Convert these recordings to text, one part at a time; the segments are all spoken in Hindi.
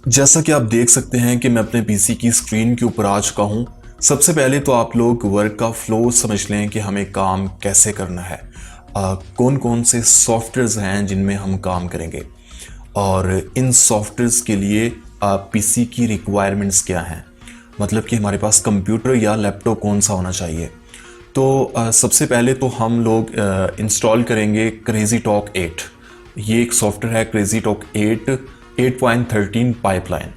जैसा कि आप देख सकते हैं कि मैं अपने पीसी की स्क्रीन के ऊपर आ चुका हूं। सबसे पहले तो आप लोग वर्क का फ्लो समझ लें कि हमें काम कैसे करना है। कौन कौन से सॉफ्टवेयर्स हैं जिनमें हम काम करेंगे और इन सॉफ्टवेयर्स के लिए पीसी की रिक्वायरमेंट्स क्या हैं, मतलब कि हमारे पास कंप्यूटर या लैपटॉप कौन सा होना चाहिए। तो सबसे पहले तो हम लोग इंस्टॉल करेंगे क्रेजी टॉक 8। ये एक सॉफ्टवेयर है क्रेजी टॉक 8.13 पाइपलाइन।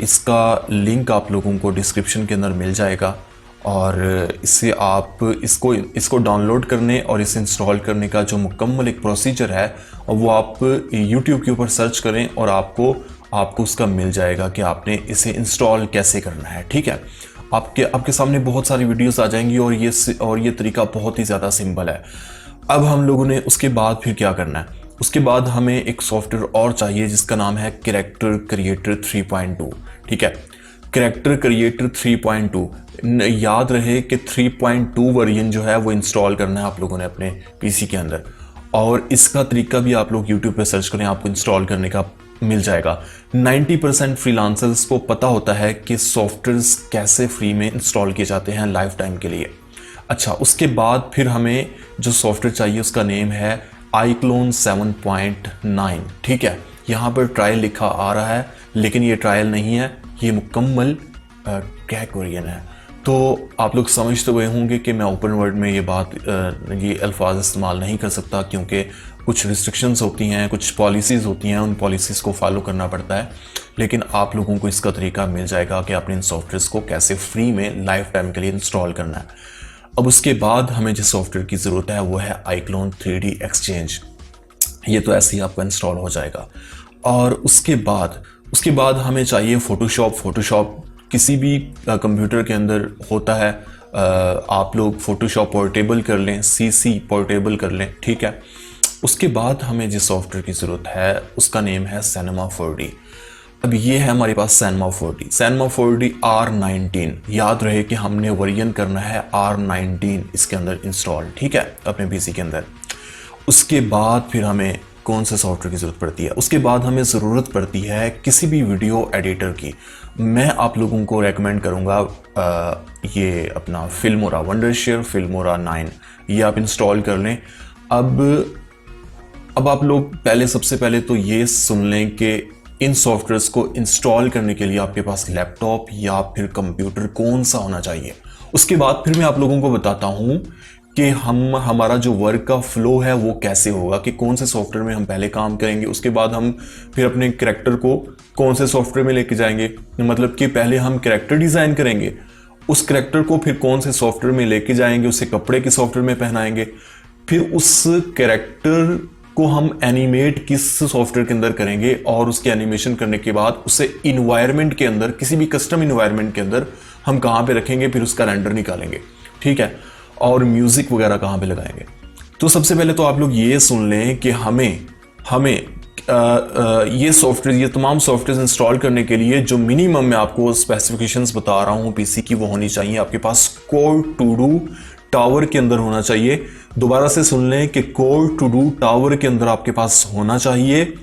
इसका लिंक आप लोगों को डिस्क्रिप्शन के अंदर मिल जाएगा और इससे आप इसको डाउनलोड करने और इसे इंस्टॉल करने का जो मुकम्मल एक प्रोसीजर है वो आप यूट्यूब के ऊपर सर्च करें और आपको उसका मिल जाएगा कि आपने इसे इंस्टॉल कैसे करना है। ठीक है, आपके सामने बहुत सारी वीडियोस आ जाएंगी और ये तरीका बहुत ही ज़्यादा सिंपल है। अब हम लोगों ने उसके बाद फिर क्या करना है, उसके बाद हमें एक सॉफ्टवेयर और चाहिए जिसका नाम है कैरेक्टर क्रिएटर 3.2। ठीक है, कैरेक्टर क्रिएटर 3.2 याद रहे कि 3.2 वर्जन जो है वो इंस्टॉल करना है आप लोगों ने अपने पीसी के अंदर, और इसका तरीका भी आप लोग यूट्यूब पे सर्च करें, आपको इंस्टॉल करने का मिल जाएगा। 90% फ्रीलांसर्स को पता होता है कि सॉफ्टवेयर्स कैसे फ्री में इंस्टॉल किए जाते हैं लाइफ टाइम के लिए। अच्छा, उसके बाद फिर हमें जो सॉफ्टवेयर चाहिए उसका नेम है iClone 7.9। ठीक है, यहाँ पर ट्रायल लिखा आ रहा है लेकिन ये ट्रायल नहीं है, ये मुकम्मल क्रैक वर्जन है। तो आप लोग समझते हुए होंगे कि मैं ओपन वर्ड में ये अल्फाज इस्तेमाल नहीं कर सकता क्योंकि कुछ रिस्ट्रिक्शंस होती हैं, कुछ पॉलिसीज़ होती हैं, उन पॉलिसीज़ को फॉलो करना पड़ता है। लेकिन आप लोगों को इसका तरीका मिल जाएगा कि आपने इन सॉफ्टवेयर्स को कैसे फ्री में लाइफ टाइम के लिए इंस्टॉल करना है। अब उसके बाद हमें जिस सॉफ्टवेयर की ज़रूरत है वो है iClone 3D Exchange। ये तो ऐसे ही आपका इंस्टॉल हो जाएगा। और उसके बाद हमें चाहिए फ़ोटोशॉप किसी भी कंप्यूटर के अंदर होता है। आप लोग फ़ोटोशॉप पोर्टेबल कर लें, सीसी पोर्टेबल कर लें। ठीक है, उसके बाद हमें जिस सॉफ्टवेयर की ज़रूरत है उसका नेम है Cinema 4D। अब ये है हमारे पास Cinema 4D R19। याद रहे कि हमने वर्जन करना है R19 इसके अंदर इंस्टॉल। ठीक है, अपने पीसी के अंदर। उसके बाद फिर हमें कौन से सॉफ्टवेयर की ज़रूरत पड़ती है, उसके बाद हमें ज़रूरत पड़ती है किसी भी वीडियो एडिटर की। मैं आप लोगों को रेकमेंड करूँगा ये अपना फिल्मोरा, वंडरशेयर फिल्मोरा 9, ये आप इंस्टॉल कर लें। अब आप लोग सबसे पहले तो ये सुन लें कि इन सॉफ्टवेयर्स को इंस्टॉल करने के लिए आपके पास लैपटॉप या फिर कंप्यूटर कौन सा होना चाहिए। उसके बाद फिर मैं आप लोगों को बताता हूँ कि हमारा जो वर्क का फ्लो है वो कैसे होगा, कि कौन से सॉफ्टवेयर में हम पहले काम करेंगे, उसके बाद हम फिर अपने कैरेक्टर को कौन से सॉफ्टवेयर में लेके जाएंगे। मतलब कि पहले हम कैरेक्टर डिज़ाइन करेंगे, उस कैरेक्टर को फिर कौन से सॉफ्टवेयर में लेके जाएंगे, उसे कपड़े के सॉफ्टवेयर में पहनाएंगे, फिर उस कैरेक्टर को हम एनिमेट किस सॉफ्टवेयर के अंदर करेंगे और उसके एनिमेशन करने के बाद उसे इन्वायरमेंट के अंदर, किसी भी कस्टम इन्वायरमेंट के अंदर हम कहाँ पे रखेंगे, फिर उसका रेंडर निकालेंगे। ठीक है, और म्यूज़िक वगैरह कहाँ पे लगाएंगे। तो सबसे पहले तो आप लोग ये सुन लें कि हमें ये तमाम सॉफ्टवेयर इंस्टॉल करने के लिए जो मिनिमम मैं आपको स्पेसिफिकेशंस बता रहा हूँ पीसी की, वो होनी चाहिए आपके पास कोर टू डू टावर के अंदर होना चाहिए। दोबारा से सुन लें कि कोर टू डू टावर के अंदर आपके पास होना चाहिए।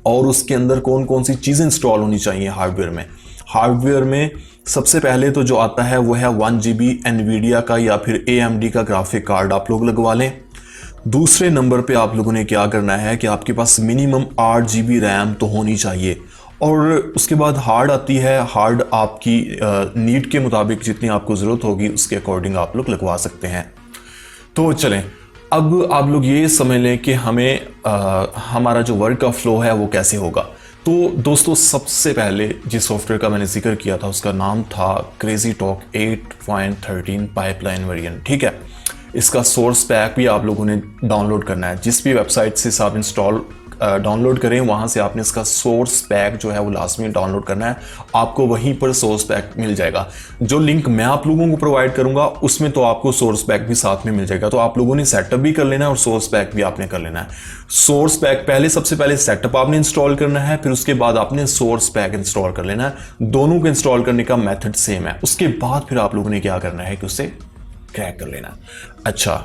और उसके अंदर कौन कौन सी चीज़ें इंस्टॉल होनी चाहिए हार्डवेयर में सबसे पहले तो जो आता है वो है 1 GB NVIDIA का या फिर AMD का ग्राफिक कार्ड आप लोग लगवा लें। दूसरे नंबर पे आप लोगों ने क्या करना है कि आपके पास मिनिमम 8 GB रैम तो होनी चाहिए। और उसके बाद हार्ड आती है, हार्ड आपकी नीड के मुताबिक जितनी आपको ज़रूरत होगी उसके अकॉर्डिंग आप लोग लगवा सकते हैं। तो चलें, अब आप लोग ये समझ लें कि हमें हमारा जो वर्क का फ्लो है वो कैसे होगा। तो दोस्तों, सबसे पहले जिस सॉफ्टवेयर का मैंने जिक्र किया था उसका नाम था क्रेजी टॉक 8.13 पाइपलाइन वर्जन। ठीक है, इसका सोर्स पैक भी आप लोगों ने डाउनलोड करना है। जिस भी वेबसाइट से आप डाउनलोड करें वहाँ से आपने इसका सोर्स पैक जो है वो लाजमी डाउनलोड करना है। आपको वहीं पर सोर्स पैक मिल जाएगा। जो लिंक मैं आप लोगों को प्रोवाइड करूँगा उसमें तो आपको सोर्स पैक भी साथ में मिल जाएगा। तो आप लोगों ने सेटअप भी कर लेना है और सोर्स पैक भी आपने कर लेना है। सोर्स पैक सबसे पहले सेटअप आपने इंस्टॉल करना है, फिर उसके बाद आपने सोर्स पैक इंस्टॉल कर लेना है। दोनों को इंस्टॉल करने का मेथड सेम है। उसके बाद फिर आप लोगों ने क्या करना है कि उसे क्रैक कर लेना। अच्छा,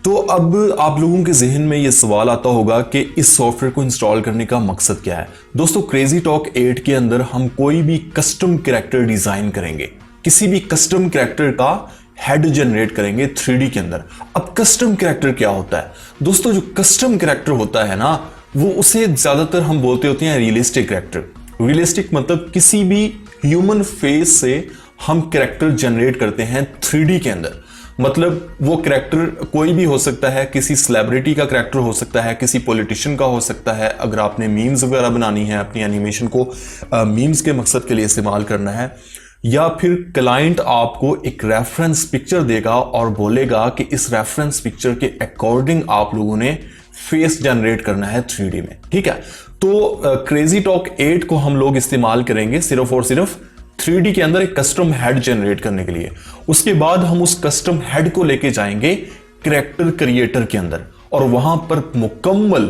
तो अब आप लोगों के जहन में ये सवाल आता होगा कि इस सॉफ्टवेयर को इंस्टॉल करने का मकसद क्या है। दोस्तों, क्रेजी टॉक 8 के अंदर हम कोई भी कस्टम कैरेक्टर डिजाइन करेंगे, किसी भी कस्टम कैरेक्टर का हेड जनरेट करेंगे 3D के अंदर। अब कस्टम कैरेक्टर क्या होता है दोस्तों? जो कस्टम कैरेक्टर होता है ना, वो उसे ज्यादातर हम बोलते होते हैं रियलिस्टिक कैरेक्टर। रियलिस्टिक मतलब किसी भी ह्यूमन फेस से हम कैरेक्टर जनरेट करते हैं 3D के अंदर। मतलब वो कैरेक्टर कोई भी हो सकता है, किसी सेलिब्रिटी का कैरेक्टर हो सकता है, किसी पॉलिटिशियन का हो सकता है। अगर आपने मीम्स वगैरह बनानी है, अपनी एनिमेशन को मीम्स के मकसद के लिए इस्तेमाल करना है, या फिर क्लाइंट आपको एक रेफरेंस पिक्चर देगा और बोलेगा कि इस रेफरेंस पिक्चर के अकॉर्डिंग आप लोगों ने फेस जनरेट करना है 3D में, ठीक है। तो क्रेजी टॉक 8 को हम लोग इस्तेमाल करेंगे सिर्फ और सिर्फ 3D के अंदर एक कस्टम हेड जनरेट करने के लिए। उसके बाद हम उस कस्टम हेड को लेके जाएंगे कैरेक्टर क्रिएटर के अंदर और वहां पर मुकम्मल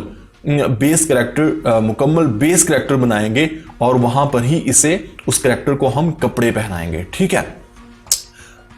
बेस कैरेक्टर बनाएंगे और वहां पर ही उस कैरेक्टर को हम कपड़े पहनाएंगे, ठीक है।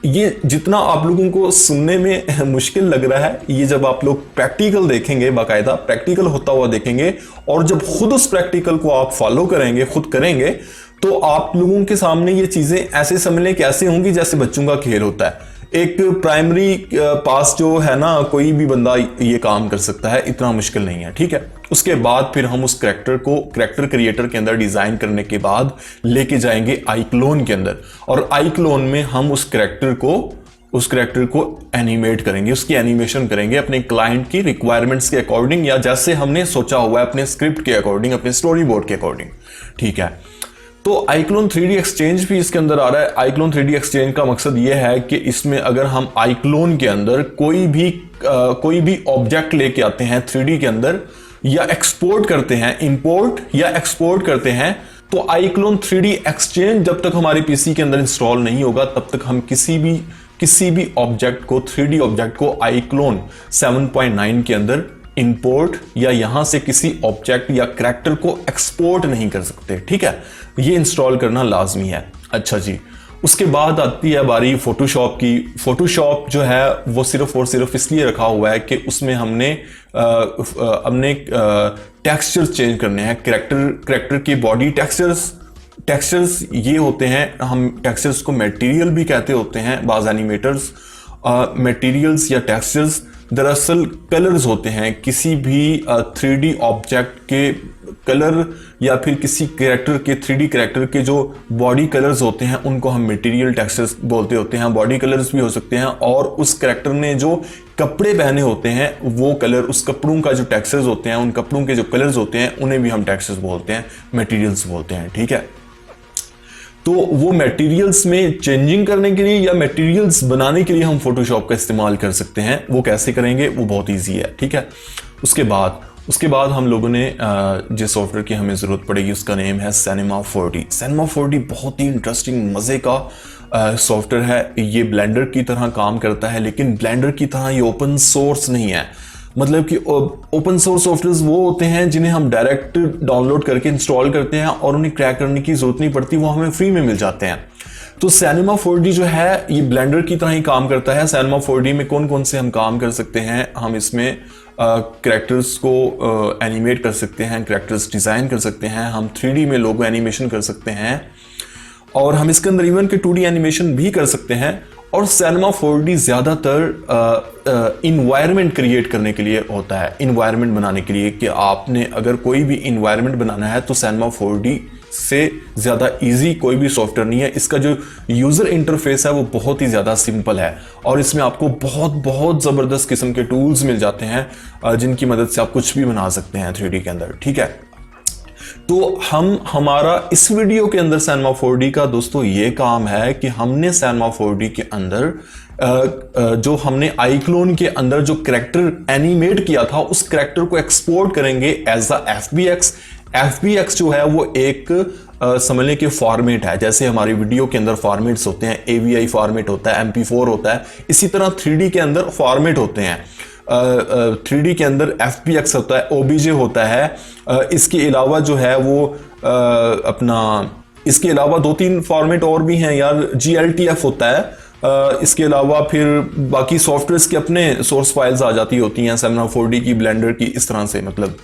ये जितना आप लोगों को सुनने में मुश्किल लग रहा है, ये जब आप लोग प्रैक्टिकल देखेंगे, बाकायदा प्रैक्टिकल होता हुआ देखेंगे, और जब खुद उस प्रैक्टिकल को आप फॉलो करेंगे, खुद करेंगे, तो आप लोगों के सामने ये चीजें ऐसे समझ लें कैसे होंगी जैसे बच्चों का खेल होता है। एक प्राइमरी पास जो है ना, कोई भी बंदा ये काम कर सकता है, इतना मुश्किल नहीं है, ठीक है। उसके बाद फिर हम उस कैरेक्टर को कैरेक्टर क्रिएटर के अंदर डिजाइन करने के बाद लेके जाएंगे iClone के अंदर, और iClone में हम उस कैरेक्टर को एनिमेट करेंगे, उसकी एनिमेशन करेंगे अपने क्लाइंट की रिक्वायरमेंट्स के अकॉर्डिंग, या जैसे हमने सोचा हुआ है अपने स्क्रिप्ट के अकॉर्डिंग, अपने स्टोरी बोर्ड के अकॉर्डिंग, ठीक है। तो iClone 3D एक्सचेंज भी इसके अंदर आ रहा है। iClone 3D एक्सचेंज का मकसद ये है कि इसमें अगर हम iClone के अंदर कोई भी ऑब्जेक्ट लेके आते हैं 3D के अंदर, या एक्सपोर्ट करते हैं, इंपोर्ट या एक्सपोर्ट करते हैं, तो iClone 3D एक्सचेंज जब तक हमारे पीसी के अंदर इंस्टॉल नहीं होगा, तब तक हम किसी भी ऑब्जेक्ट को, 3D ऑब्जेक्ट को iClone 7.9 के अंदर इंपोर्ट या यहां से किसी ऑब्जेक्ट या कैरेक्टर को एक्सपोर्ट नहीं कर सकते, ठीक है। ये इंस्टॉल करना लाजमी है। अच्छा जी, उसके बाद आती है बारी फोटोशॉप की। फोटोशॉप जो है वो सिर्फ और सिर्फ इसलिए रखा हुआ है कि उसमें हमने टेक्सचर चेंज करने हैं, कैरेक्टर की बॉडी टेक्सचर्स ये होते हैं, हम टेक्सचर्स को मटेरियल भी कहते होते हैं। बाज एनिमेटर्स मटेरियल्स या टेक्सचर्स दरअसल कलर्स होते हैं, किसी भी 3D ऑब्जेक्ट के कलर या फिर किसी कैरेक्टर के 3D कैरेक्टर के जो बॉडी कलर्स होते हैं उनको हम मटेरियल टेक्सचर्स बोलते होते हैं। बॉडी कलर्स भी हो सकते हैं, और उस कैरेक्टर ने जो कपड़े पहने होते हैं वो कलर, उस कपड़ों का जो टेक्सचर्स होते हैं, उन कपड़ों के जो कलर्स होते हैं, उन्हें भी हम टेक्सचर्स बोलते हैं, मटेरियल्स बोलते हैं, ठीक है। तो वो मटेरियल्स में चेंजिंग करने के लिए या मटेरियल्स बनाने के लिए हम फोटोशॉप का इस्तेमाल कर सकते हैं। वो कैसे करेंगे, वो बहुत ईजी है, ठीक है। उसके बाद हम लोगों ने जिस सॉफ्टवेयर की हमें ज़रूरत पड़ेगी उसका नेम है Cinema 4D। Cinema 4D बहुत ही इंटरेस्टिंग मज़े का सॉफ्टवेयर है। ये ब्लेंडर की तरह काम करता है, लेकिन ब्लेंडर की तरह ये ओपन सोर्स नहीं है। मतलब कि ओपन सोर्स सॉफ्टवेयर वो होते हैं जिन्हें हम डायरेक्ट डाउनलोड करके इंस्टॉल करते हैं और उन्हें क्रैक करने की जरूरत नहीं पड़ती, वो हमें फ्री में मिल जाते हैं। तो Cinema 4D जो है ये ब्लेंडर की तरह ही काम करता है। Cinema 4D में कौन कौन से हम काम कर सकते हैं, हम इसमें कैरेक्टर्स को एनिमेट कर सकते हैं, कैरेक्टर्स डिज़ाइन कर सकते हैं, हम 3D में लोगो एनिमेशन कर सकते हैं, और हम इसके अंदर इवन के 2D एनिमेशन भी कर सकते हैं। और Cinema 4D ज़्यादातर इन्वायरमेंट क्रिएट करने के लिए होता है, इन्वायरमेंट बनाने के लिए, कि आपने अगर कोई भी इन्वायरमेंट बनाना है तो Cinema 4D से ज़्यादा इजी कोई भी सॉफ्टवेयर नहीं है। इसका जो यूज़र इंटरफेस है वो बहुत ही ज़्यादा सिंपल है, और इसमें आपको बहुत ज़बरदस्त किस्म के टूल्स मिल जाते हैं जिनकी मदद से आप कुछ भी बना सकते हैं 3D के अंदर, ठीक है। तो हमारा इस वीडियो के अंदर Cinema 4D का दोस्तों ये काम है कि हमने Cinema 4D के अंदर जो हमने iClone के अंदर जो कैरेक्टर एनिमेट किया था उस कैरेक्टर को एक्सपोर्ट करेंगे एज अ FBX। FBX जो है वो एक समझने के फॉर्मेट है, जैसे हमारी वीडियो के अंदर फॉर्मेट्स होते हैं, AVI फॉर्मेट होता है, MP4 होता है, इसी तरह 3D के अंदर फॉर्मेट होते हैं। 3D के अंदर FBX होता है, OBJ होता है। इसके अलावा जो है वो इसके अलावा 2-3 फॉर्मेट और भी हैं यार, GLTF होता है। इसके अलावा फिर बाकी सॉफ्टवेयर्स के अपने सोर्स फाइल्स आ जाती होती हैं, Cinema 4D की, ब्लेंडर की, इस तरह से मतलब।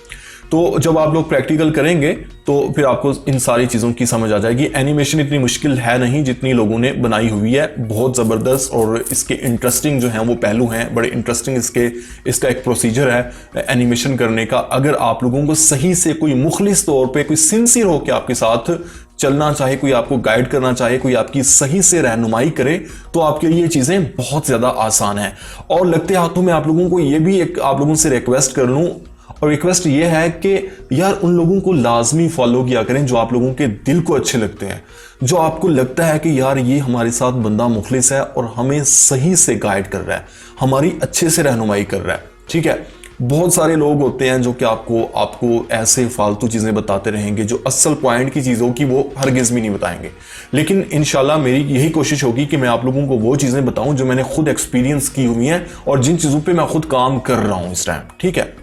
तो जब आप लोग प्रैक्टिकल करेंगे तो फिर आपको इन सारी चीज़ों की समझ आ जाएगी। एनिमेशन इतनी मुश्किल है नहीं जितनी लोगों ने बनाई हुई है, बहुत ज़बरदस्त, और इसके इंटरेस्टिंग जो हैं वो पहलू हैं, बड़े इंटरेस्टिंग इसका एक प्रोसीजर है एनिमेशन करने का। अगर आप लोगों को सही से कोई मुखलिस तौर पे कोई सिंसियर होकर आपके साथ चलना चाहे, कोई आपको गाइड करना चाहे, कोई आपकी सही से रहनुमाई करे, तो आपके लिए ये चीज़ें बहुत ज़्यादा आसान है। और लगते हाथों में आप लोगों को ये भी एक आप लोगों से रिक्वेस्ट कर लूँ, और रिक्वेस्ट ये है कि यार उन लोगों को लाजमी फॉलो किया करें जो आप लोगों के दिल को अच्छे लगते हैं, जो आपको लगता है कि यार ये हमारे साथ बंदा मुखलिस है और हमें सही से गाइड कर रहा है, हमारी अच्छे से रहनुमाई कर रहा है। ठीक है, बहुत सारे लोग होते हैं जो कि आपको ऐसे फालतू चीज़ें बताते रहेंगे, जो असल पॉइंट की चीज़ों की वो हरगिज़ भी नहीं बताएंगे। लेकिन इंशाल्लाह मेरी यही कोशिश होगी कि मैं आप लोगों को वो चीज़ें बताऊं जो मैंने खुद एक्सपीरियंस की हुई हैं और जिन चीज़ों पे मैं खुद काम कर रहा हूं इस टाइम। ठीक है,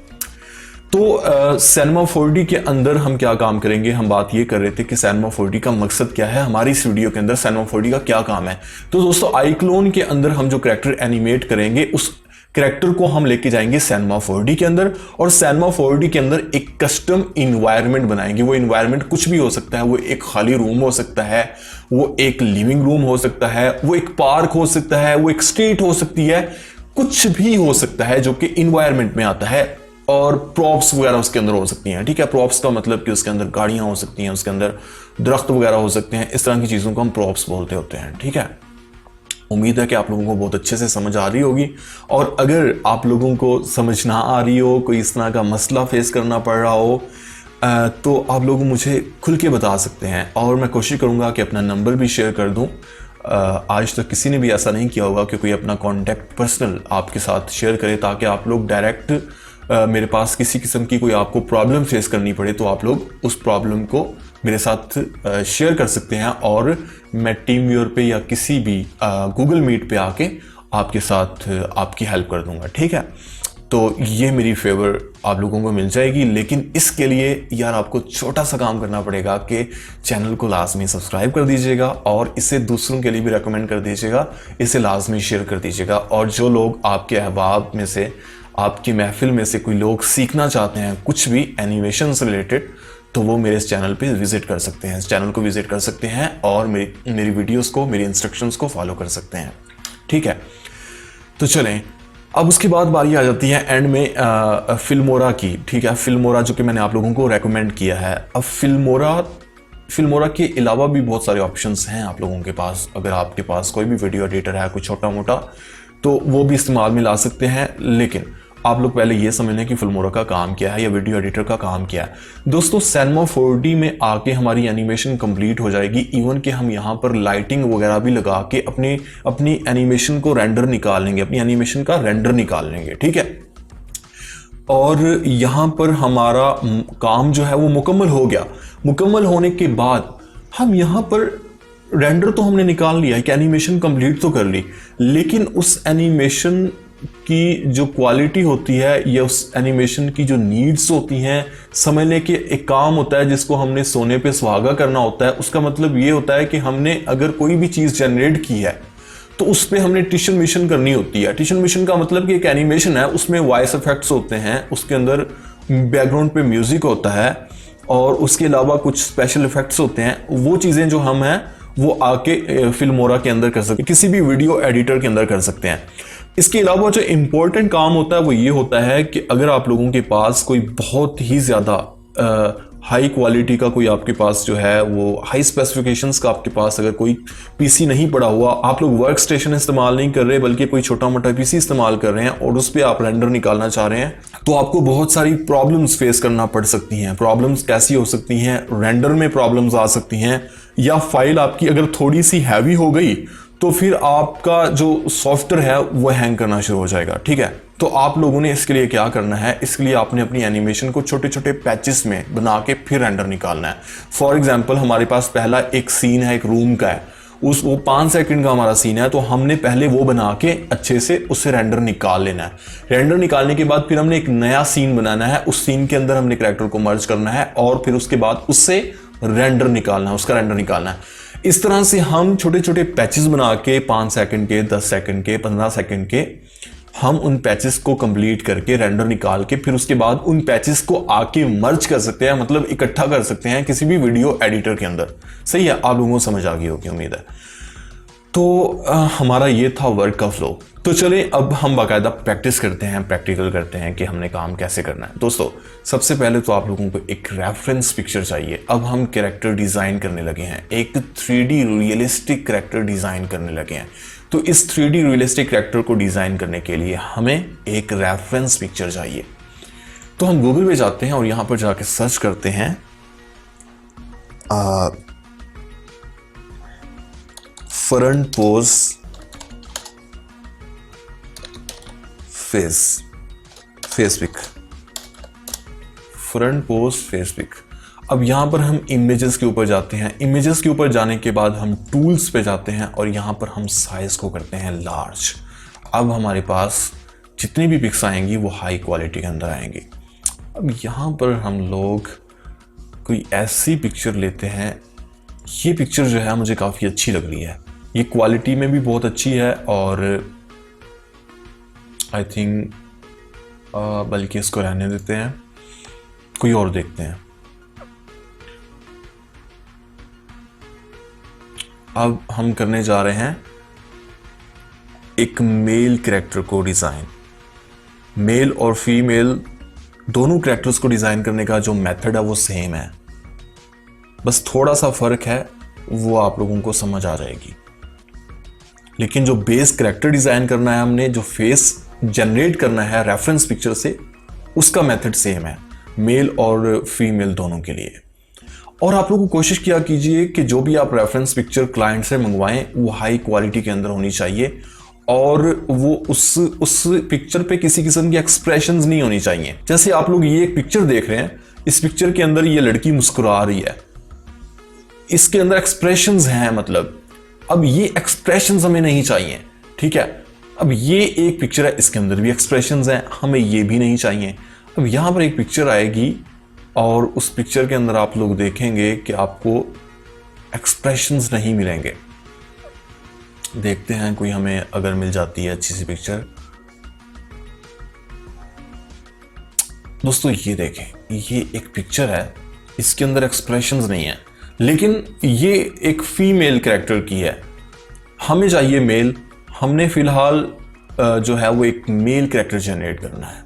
तो Cinema 4D के अंदर हम क्या काम करेंगे, हम बात ये कर रहे थे कि Cinema 4D का मकसद क्या है, हमारी इस वीडियो के अंदर Cinema 4D का क्या काम है। तो दोस्तों, iClone के अंदर हम जो कैरेक्टर एनिमेट करेंगे उस कैरेक्टर को हम लेके जाएंगे Cinema 4D के अंदर, और Cinema 4D के अंदर एक कस्टम इन्वायरमेंट बनाएंगे। वो इन्वायरमेंट कुछ भी हो सकता है, वो एक खाली रूम हो सकता है, वो एक लिविंग रूम हो सकता है, वो एक पार्क हो सकता है, वो एक स्ट्रीट हो सकती है, कुछ भी हो सकता है जो कि इन्वायरमेंट में आता है। और प्रॉप्स वगैरह उसके अंदर हो सकती हैं। ठीक है, प्रॉप्स का मतलब कि उसके अंदर गाड़ियां हो सकती हैं, उसके अंदर दरख्त वगैरह हो सकते हैं, इस तरह की चीज़ों को हम प्रॉप्स बोलते होते हैं। ठीक है, उम्मीद है कि आप लोगों को बहुत अच्छे से समझ आ रही होगी। और अगर आप लोगों को समझ ना आ रही हो, कोई इस तरह का मसला फेस करना पड़ रहा हो, तो आप लोग मुझे खुल के बता सकते हैं, और मैं कोशिश करूँगा कि अपना नंबर भी शेयर कर दूँ। आज तक किसी ने भी ऐसा नहीं किया होगा कि कोई अपना कॉन्टैक्ट पर्सनल आपके साथ शेयर करे, ताकि आप लोग डायरेक्ट मेरे पास किसी किस्म की कोई आपको प्रॉब्लम फेस करनी पड़े तो आप लोग उस प्रॉब्लम को मेरे साथ शेयर कर सकते हैं, और मैं टीम व्यूअर पे या किसी भी गूगल मीट पे आके आपके साथ आपकी हेल्प कर दूंगा। ठीक है, तो ये मेरी फेवर आप लोगों को मिल जाएगी। लेकिन इसके लिए यार आपको छोटा सा काम करना पड़ेगा कि चैनल को लाजमी सब्सक्राइब कर दीजिएगा, और इसे दूसरों के लिए भी रेकमेंड कर दीजिएगा, इसे लाजमी शेयर कर दीजिएगा। और जो लोग आपके अहबाब में से, आपकी महफिल में से कोई लोग सीखना चाहते हैं कुछ भी एनिमेशन से रिलेटेड, तो वो मेरे इस चैनल पे विजिट कर सकते हैं, इस चैनल को विजिट कर सकते हैं और मेरी वीडियोस को, मेरी इंस्ट्रक्शंस को फॉलो कर सकते हैं। ठीक है, तो चलें, अब उसके बाद बारी आ जाती है एंड में फिल्मोरा की। ठीक है, फिल्मोरा जो कि मैंने आप लोगों को रेकमेंड किया है। अब फिल्मोरा के अलावा भी बहुत सारे ऑप्शंस हैं आप लोगों के पास। अगर आपके पास कोई भी वीडियो एडिटर है, कोई छोटा मोटा, तो वो भी इस्तेमाल में ला सकते हैं। लेकिन आप लोग पहले ये समझ लें कि फिल्मोरा का काम क्या है या वीडियो एडिटर का काम क्या है। दोस्तों, Cinema 4D में आके हमारी एनिमेशन कंप्लीट हो जाएगी। इवन कि हम यहाँ पर लाइटिंग वगैरह भी लगा के अपनी एनिमेशन को रेंडर निकाल लेंगे, अपनी एनिमेशन का रेंडर निकाल लेंगे। ठीक है, और यहाँ पर हमारा काम जो है वो मुकम्मल हो गया। मुकम्मल होने के बाद हम यहाँ पर रेंडर तो हमने निकाल लिया है कि एनिमेशन कंप्लीट तो कर ली, लेकिन उस एनिमेशन की जो क्वालिटी होती है या उस एनिमेशन की जो नीड्स होती हैं, समझ लें कि एक काम होता है जिसको हमने सोने पे सुहागा करना होता है। उसका मतलब ये होता है कि हमने अगर कोई भी चीज़ जनरेट की है तो उस पर हमने टिशन मिशन करनी होती है। टिशन मिशन का मतलब कि एक एनिमेशन है, उसमें वॉइस इफेक्ट्स होते हैं, उसके अंदर बैकग्राउंड पे म्यूजिक होता है, और उसके अलावा कुछ स्पेशल इफेक्ट्स होते हैं। वो चीज़ें जो हम हैं वो आके फिल्मोरा के अंदर कर सकते हैं, किसी भी वीडियो एडिटर के अंदर कर सकते हैं। इसके अलावा जो इम्पोर्टेंट काम होता है वो ये होता है कि अगर आप लोगों के पास कोई बहुत ही ज़्यादा हाई क्वालिटी का कोई आपके पास जो है वो हाई स्पेसिफिकेशंस का आपके पास अगर कोई पीसी नहीं पड़ा हुआ, आप लोग वर्क स्टेशन इस्तेमाल नहीं कर रहे बल्कि कोई छोटा मोटा पीसी इस्तेमाल कर रहे हैं और उस पर आप रेंडर निकालना चाह रहे हैं, तो आपको बहुत सारी प्रॉब्लम्स फेस करना पड़ सकती हैं। प्रॉब्लम्स कैसी हो सकती हैं? रेंडर में प्रॉब्लम्स आ सकती हैं, या फाइल आपकी अगर थोड़ी सी हैवी हो गई तो फिर आपका जो सॉफ्टवेयर है वो हैंग करना शुरू हो जाएगा। ठीक है, तो आप लोगों ने इसके लिए क्या करना है, इसके लिए आपने अपनी एनिमेशन को छोटे छोटे पैचेस में बना के फिर रेंडर निकालना है। फॉर एग्जांपल, हमारे पास पहला एक सीन है, एक रूम का है, वो 5 सेकंड का हमारा सीन है, तो हमने पहले वो बना के अच्छे से उससे रेंडर निकाल लेना है। रेंडर निकालने के बाद फिर हमने एक नया सीन बनाना है, उस सीन के अंदर हमने कैरेक्टर को मर्ज करना है और फिर उसके बाद उससे रेंडर निकालना है, उसका रेंडर निकालना है। इस तरह से हम छोटे छोटे पैचेस बना के 5 सेकंड के, 10 सेकंड के, 15 सेकंड के हम उन पैचेस को कंप्लीट करके रेंडर निकाल के फिर उसके बाद उन पैचेस को आके मर्ज कर सकते हैं, मतलब इकट्ठा कर सकते हैं किसी भी वीडियो एडिटर के अंदर। सही है, आप लोगों को समझ आ गई होगी उम्मीद है। तो हमारा ये था वर्क का फ्लो। तो चले अब हम बाकायदा प्रैक्टिस करते हैं, प्रैक्टिकल करते हैं कि हमने काम कैसे करना है। दोस्तों सबसे पहले तो आप लोगों को एक रेफरेंस पिक्चर चाहिए। अब हम कैरेक्टर डिज़ाइन करने लगे हैं, एक 3D रियलिस्टिक कैरेक्टर डिज़ाइन करने लगे हैं। तो इस 3D रियलिस्टिक कैरेक्टर को डिज़ाइन करने के लिए हमें एक रेफरेंस पिक्चर चाहिए। तो हम गूगल पे जाते हैं और यहाँ पर जाके सर्च करते हैं front pose face pic, front pose face pic. अब यहाँ पर हम इमेजेस के ऊपर जाते हैं। इमेजेस के ऊपर जाने के बाद हम टूल्स पे जाते हैं और यहाँ पर हम साइज को करते हैं लार्ज। अब हमारे पास जितनी भी पिक्स आएंगी वो हाई क्वालिटी के अंदर आएंगी। अब यहाँ पर हम लोग कोई ऐसी पिक्चर लेते हैं। ये पिक्चर जो है मुझे काफ़ी अच्छी लग रही है, ये क्वालिटी में भी बहुत अच्छी है और आई थिंक बल्कि इसको रहने देते हैं, कोई और देखते हैं। अब हम करने जा रहे हैं एक मेल कैरेक्टर को डिज़ाइन। मेल और फीमेल दोनों कैरेक्टर्स को डिज़ाइन करने का जो मेथड है वो सेम है, बस थोड़ा सा फ़र्क है, वो आप लोगों को समझ आ जाएगी। लेकिन जो बेस कैरेक्टर डिज़ाइन करना है हमने, जो फेस जनरेट करना है रेफरेंस पिक्चर से, उसका मेथड सेम है मेल और फीमेल दोनों के लिए। और आप लोगों को कोशिश किया कीजिए कि जो भी आप रेफरेंस पिक्चर क्लाइंट से मंगवाएं वो हाई क्वालिटी के अंदर होनी चाहिए और वो उस पिक्चर पे किसी किस्म की एक्सप्रेशंस नहीं होनी चाहिए। जैसे आप लोग ये एक पिक्चर देख रहे हैं, इस पिक्चर के अंदर ये लड़की मुस्कुरा रही है, इसके अंदर एक्सप्रेशंस हैं, मतलब अब ये एक्सप्रेशंस हमें नहीं चाहिए, ठीक है। अब ये एक पिक्चर है, इसके अंदर भी एक्सप्रेशंस हैं, हमें ये भी नहीं चाहिए। अब यहाँ पर एक पिक्चर आएगी और उस पिक्चर के अंदर आप लोग देखेंगे कि आपको एक्सप्रेशंस नहीं मिलेंगे। देखते हैं कोई हमें अगर मिल जाती है अच्छी सी पिक्चर। दोस्तों ये देखें, ये एक पिक्चर है, इसके अंदर एक्सप्रेशंस नहीं है, लेकिन ये एक फीमेल कैरेक्टर की है। हमें चाहिए मेल, हमने फिलहाल जो है वो एक मेल कैरेक्टर जनरेट करना है।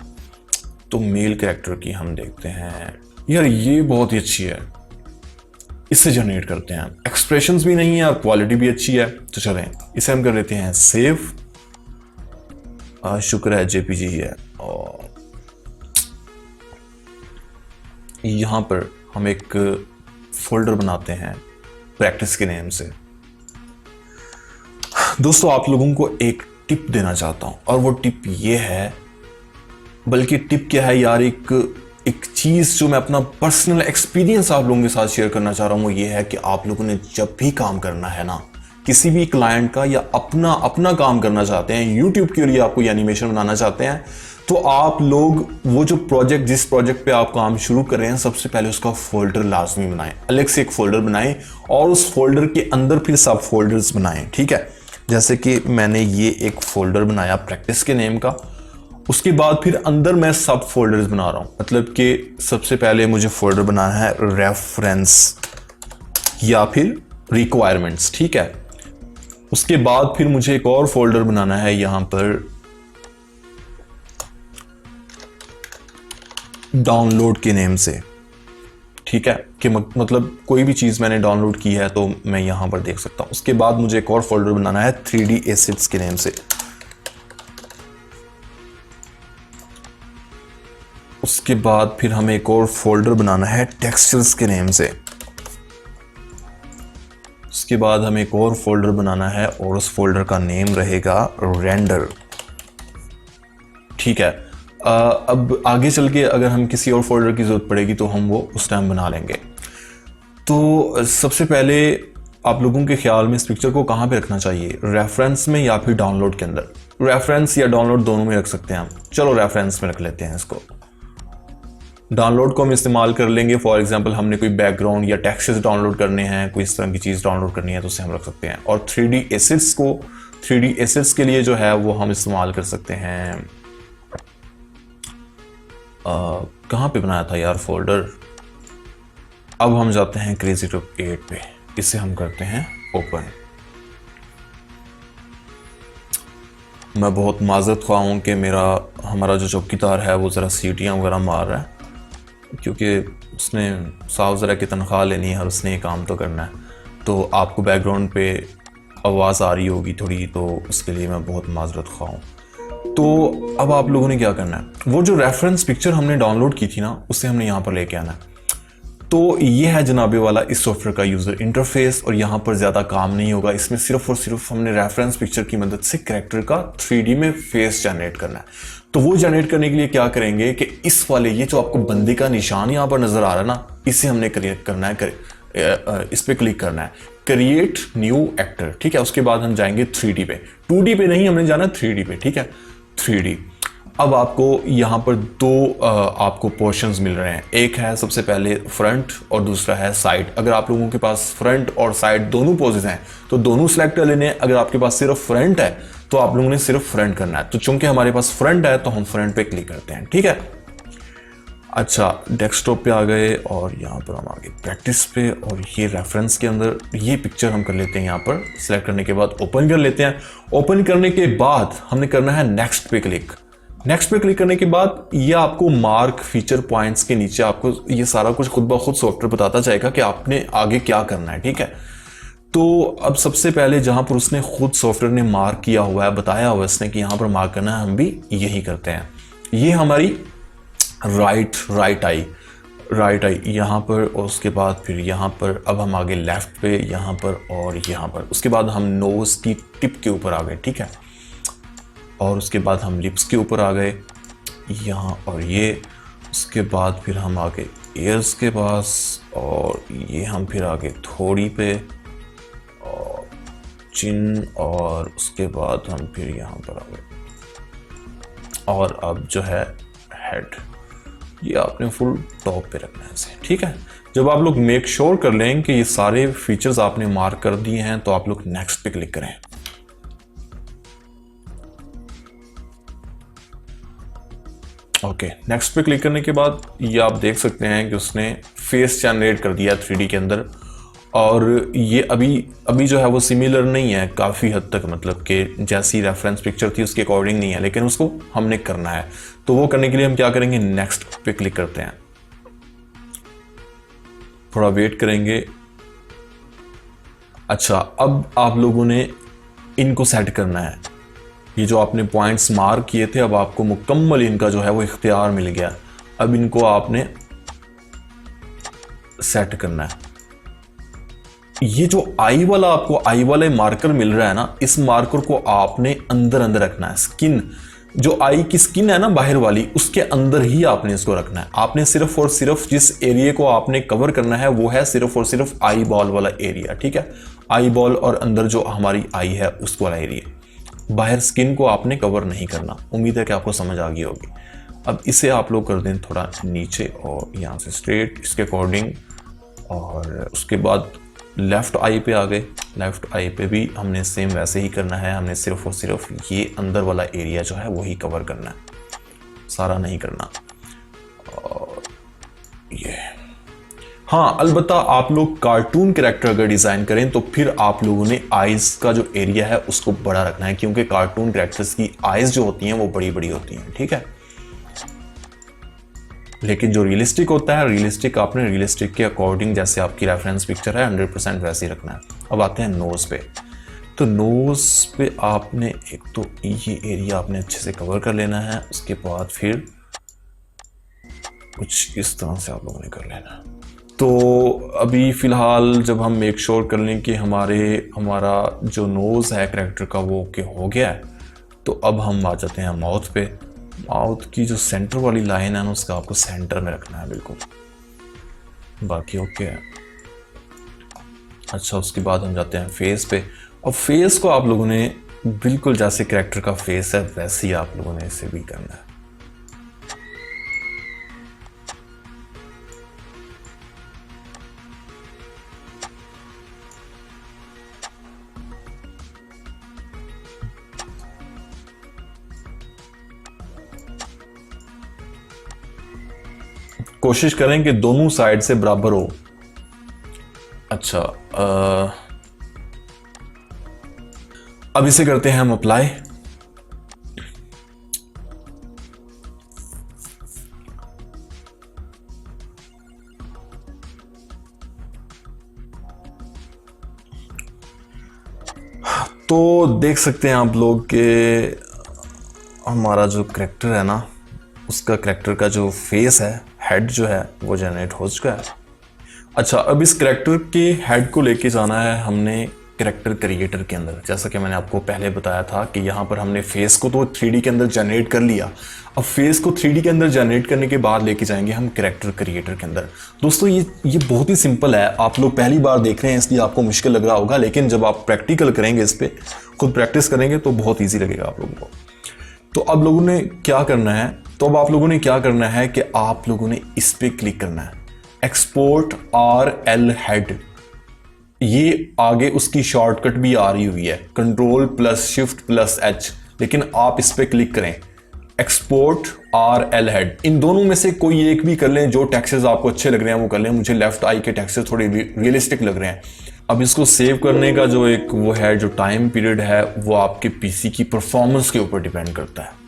तो मेल कैरेक्टर की हम देखते हैं, यार ये बहुत ही अच्छी है, इससे जनरेट करते हैं। एक्सप्रेशंस भी नहीं है और क्वालिटी भी अच्छी है। तो चलें इसे हम कर लेते हैं सेव। शुक्र है जेपीजी है। और यहाँ पर हम एक फोल्डर बनाते हैं प्रैक्टिस के नेम से। दोस्तों आप लोगों को एक टिप देना चाहता हूँ और वो टिप ये है, बल्कि टिप क्या है यार, एक चीज़ जो मैं अपना पर्सनल एक्सपीरियंस आप लोगों के साथ शेयर करना चाह रहा हूँ, वो ये है कि आप लोगों ने जब भी काम करना है ना, किसी भी क्लाइंट का या अपना काम करना चाहते हैं, यूट्यूब के लिए आप कोई एनिमेशन बनाना चाहते हैं, तो आप लोग वो जो प्रोजेक्ट, जिस प्रोजेक्ट पे आप काम शुरू कर रहे हैं, सबसे पहले उसका फोल्डर लाजमी बनाएं, अलग से एक फोल्डर बनाएं और उस फोल्डर के अंदर फिर सब फोल्डर्स बनाएं, ठीक है। जैसे कि मैंने ये एक फोल्डर बनाया प्रैक्टिस के नेम का, उसके बाद फिर अंदर मैं सब फोल्डर्स बना रहा हूँ। मतलब कि सबसे पहले मुझे फोल्डर बनाना है रेफरेंस या फिर रिक्वायरमेंट्स, ठीक है। उसके बाद फिर मुझे एक और फोल्डर बनाना है यहाँ पर डाउनलोड के नेम से, ठीक है, कि मतलब कोई भी चीज़ मैंने डाउनलोड की है तो मैं यहाँ पर देख सकता हूँ। उसके बाद मुझे एक और फोल्डर बनाना है 3D एसेट्स के नेम से। उसके बाद फिर हमें एक और फोल्डर बनाना है टेक्सचर्स के नेम से। उसके बाद हमें एक और फोल्डर बनाना है और उस फोल्डर का नेम रहेगा रेंडर, ठीक है। अब आगे चल के अगर हम किसी और फोल्डर की ज़रूरत पड़ेगी तो हम वो उस टाइम बना लेंगे। तो सबसे पहले आप लोगों के ख्याल में इस पिक्चर को कहाँ पे रखना चाहिए, रेफरेंस में या फिर डाउनलोड के अंदर? रेफरेंस या डाउनलोड दोनों में रख सकते हैं हम। चलो रेफरेंस में रख लेते हैं इसको। डाउनलोड को हम इस्तेमाल कर लेंगे, फॉर एग्जांपल हमने कोई बैकग्राउंड या टेक्सचर्स डाउनलोड करने हैं, कोई इस तरह की चीज़ डाउनलोड करनी है तो उसे हम रख सकते हैं। और 3D एसेट्स के लिए जो है वो हम इस्तेमाल कर सकते हैं, कहाँ पे बनाया था यार फोल्डर। अब हम जाते हैं क्रेजीट्यूब 8 पे, इसे हम करते हैं ओपन। मैं बहुत माजरत ख्वाह हूँ कि हमारा जो चौकीदार है वो ज़रा सीटियाँ वगैरह मार रहा है, क्योंकि उसने साफ ज़रा की तनख्वाह लेनी है और उसने ये काम तो करना है। तो आपको बैकग्राउंड पे आवाज़ आ रही होगी थोड़ी, तो उसके लिए मैं बहुत माजरत ख्वाह हूँ। तो अब आप लोगों ने क्या करना है, वो जो रेफरेंस पिक्चर हमने डाउनलोड की थी ना, उसे हमने यहाँ पर लेके आना है। तो ये है जनाबे वाला इस सॉफ्टवेयर का यूज़र इंटरफेस, और यहाँ पर ज़्यादा काम नहीं होगा। इसमें सिर्फ और सिर्फ हमने रेफरेंस पिक्चर की मदद से कैरेक्टर का 3D में फेस जनरेट करना है। तो वो जनरेट करने के लिए क्या करेंगे कि इस वाले, ये जो आपको बंदे का निशान यहाँ पर नज़र आ रहा है ना, इसे हमने क्रिएट करना है, इस पर क्लिक करना है, क्रिएट न्यू एक्टर। ठीक है, उसके बाद हम जाएंगे 3D पे, 2D पे नहीं, हमने जाना 3D पे। ठीक है, 3D। अब आपको यहाँ पर दो आपको पोर्शंस मिल रहे हैं, एक है सबसे पहले फ्रंट और दूसरा है साइड। अगर आप लोगों के पास फ्रंट और साइड दोनों पोजेस हैं तो दोनों सिलेक्ट कर लेने हैं। अगर आपके पास सिर्फ फ्रंट है तो आप लोगों ने सिर्फ फ्रंट करना है। तो चूंकि हमारे पास फ्रंट है तो हम फ्रंट पे क्लिक करते हैं। ठीक है, अच्छा, डेस्कटॉप पे आ गए और यहाँ पर हम आ गए प्रैक्टिस पे, और ये रेफरेंस के अंदर ये पिक्चर हम कर लेते हैं। यहाँ पर सिलेक्ट करने के बाद ओपन कर लेते हैं। ओपन करने के बाद हमने करना है नेक्स्ट पे क्लिक। नेक्स्ट पे क्लिक करने के बाद ये आपको मार्क फीचर पॉइंट्स के नीचे आपको ये सारा कुछ खुद ब खुद सॉफ्टवेयर बताता जाएगा कि आपने आगे क्या करना है। ठीक है, तो अब सबसे पहले जहां पर उसने खुद सॉफ्टवेयर ने मार्क किया हुआ है, बताया हुआ है इसने कि यहां पर मार्क करना है, हम भी यही करते हैं। ये हमारी राइट आई यहाँ पर, और उसके बाद फिर यहाँ पर। अब हम आगे लेफ्ट पे, यहाँ पर और यहाँ पर। उसके बाद हम नोज की टिप के ऊपर आ गए। ठीक है, और उसके बाद हम लिप्स के ऊपर आ गए यहाँ और ये। उसके बाद फिर हम आ गए ईयर्स के पास, और ये हम फिर आ गए थोड़ी पे और चिन, और उसके बाद हम फिर यहाँ पर आ गए। और अब जो है हेड, ये आपने फुल टॉप पे रखना है इसे। ठीक है, जब आप लोग मेक श्योर कर लें कि ये सारे फीचर्स आपने मार्क कर दिए हैं तो आप लोग नेक्स्ट पे क्लिक करें। ओके, नेक्स्ट पे क्लिक करने के बाद ये आप देख सकते हैं कि उसने फेस जनरेट कर दिया 3D के अंदर। और ये अभी जो है वो सिमिलर नहीं है काफ़ी हद तक, मतलब कि जैसी रेफरेंस पिक्चर थी उसके अकॉर्डिंग नहीं है, लेकिन उसको हमने करना है। तो वो करने के लिए हम क्या करेंगे, नेक्स्ट पे क्लिक करते हैं, थोड़ा वेट करेंगे। अच्छा, अब आप लोगों ने इनको सेट करना है। ये जो आपने पॉइंट्स मार्क किए थे, अब आपको मुकम्मल इनका जो है वो इख्तियार मिल गया। अब इनको आपने सेट करना है। ये जो आई वाला आपको आई वाले मार्कर मिल रहा है ना, इस मार्कर को आपने अंदर रखना है। स्किन, जो आई की स्किन है ना बाहर वाली, उसके अंदर ही आपने इसको रखना है। आपने सिर्फ और सिर्फ जिस एरिया को आपने कवर करना है वो है सिर्फ और सिर्फ आई बॉल वाला एरिया। ठीक है, आई बॉल और अंदर जो हमारी आई है उसको वाला एरिया, बाहर स्किन को आपने कवर नहीं करना। उम्मीद है कि आपको समझ आ गई होगी। अब इसे आप लोग कर दें थोड़ा नीचे और यहाँ से स्ट्रेट इसके अकॉर्डिंग, और उसके बाद लेफ़्ट आई पे आ गए। लेफ़्ट आई पे भी हमने सेम वैसे ही करना है। हमने सिर्फ और सिर्फ ये अंदर वाला एरिया जो है वही कवर करना है, सारा नहीं करना। और ये, हाँ, अलबत्ता आप लोग कार्टून कैरेक्टर अगर डिज़ाइन करें तो फिर आप लोगों ने आइज़ का जो एरिया है उसको बड़ा रखना है, क्योंकि कार्टून कैरेक्टर्स की आइज़ जो होती हैं वो बड़ी बड़ी होती हैं। ठीक है, लेकिन जो रियलिस्टिक होता है, रियलिस्टिक आपने रियलिस्टिक के अकॉर्डिंग जैसे आपकी रेफरेंस पिक्चर है 100% वैसे ही रखना है। अब आते हैं नोज़ पे। तो नोज़ पे आपने एक तो ये एरिया आपने अच्छे से कवर कर लेना है। उसके बाद फिर कुछ इस तरह से आप लोगों ने कर लेना है। तो अभी फ़िलहाल जब हम मेक श्योर कर लें कि हमारा जो नोज़ है कैरेक्टर का वो ओके हो गया है, तो अब हम आ जाते हैं माउथ पे। माउथ की जो सेंटर वाली लाइन है ना, उसका आपको सेंटर में रखना है बिल्कुल, बाकी ओके है। अच्छा, उसके बाद हम जाते हैं फेस पे। और फेस को आप लोगों ने बिल्कुल जैसे कैरेक्टर का फेस है वैसे ही आप लोगों ने इसे भी करना है। कोशिश करें कि दोनों साइड से बराबर हो। अच्छा, अब इसे करते हैं हम अप्लाई। तो देख सकते हैं आप लोग कि हमारा जो करैक्टर है ना, उसका करैक्टर का जो फेस है, हेड जो है वो जनरेट हो चुका है। अच्छा, अब इस करैक्टर के हेड को लेके जाना है हमने करैक्टर क्रिएटर के अंदर। जैसा कि मैंने आपको पहले बताया था कि यहाँ पर हमने फेस को तो 3D के अंदर जनरेट कर लिया। अब फेस को 3D के अंदर जनरेट करने के बाद लेके जाएंगे हम करैक्टर क्रिएटर के अंदर। दोस्तों ये बहुत ही सिंपल है। आप लोग पहली बार देख रहे हैं इसलिए आपको मुश्किल लग रहा होगा, लेकिन जब आप प्रैक्टिकल करेंगे, इस पर खुद प्रैक्टिस करेंगे तो बहुत ईजी लगेगा आप लोगों को। तो अब लोगों ने क्या करना है, कि आप लोगों ने इस पर क्लिक करना है, एक्सपोर्ट RL हेड। ये आगे उसकी शॉर्टकट भी आ रही हुई है, Ctrl+Shift+H, लेकिन आप इस पर क्लिक करें, एक्सपोर्ट RL हेड। इन दोनों में से कोई एक भी कर लें, जो टेक्सचर्स आपको अच्छे लग रहे हैं वो कर लें। मुझे लेफ्ट आई के टेक्सचर थोड़े रियलिस्टिक लग रहे हैं। अब इसको सेव करने का जो एक वो है, जो टाइम पीरियड है, वो आपके पीसी की परफॉर्मेंस के ऊपर डिपेंड करता है।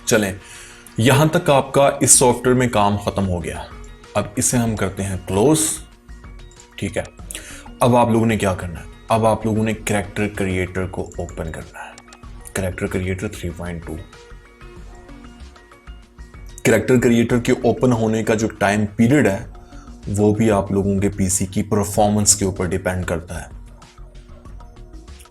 चलें, यहां तक आपका इस सॉफ्टवेयर में काम खत्म हो गया। अब इसे हम करते हैं क्लोज। ठीक है, अब आप लोगों ने क्या करना है, अब आप लोगों ने करैक्टर क्रिएटर को ओपन करना है। Character creator 3.2। करैक्टर क्रिएटर के ओपन होने का जो टाइम पीरियड है वो भी आप लोगों के पीसी की परफॉर्मेंस के ऊपर डिपेंड करता है।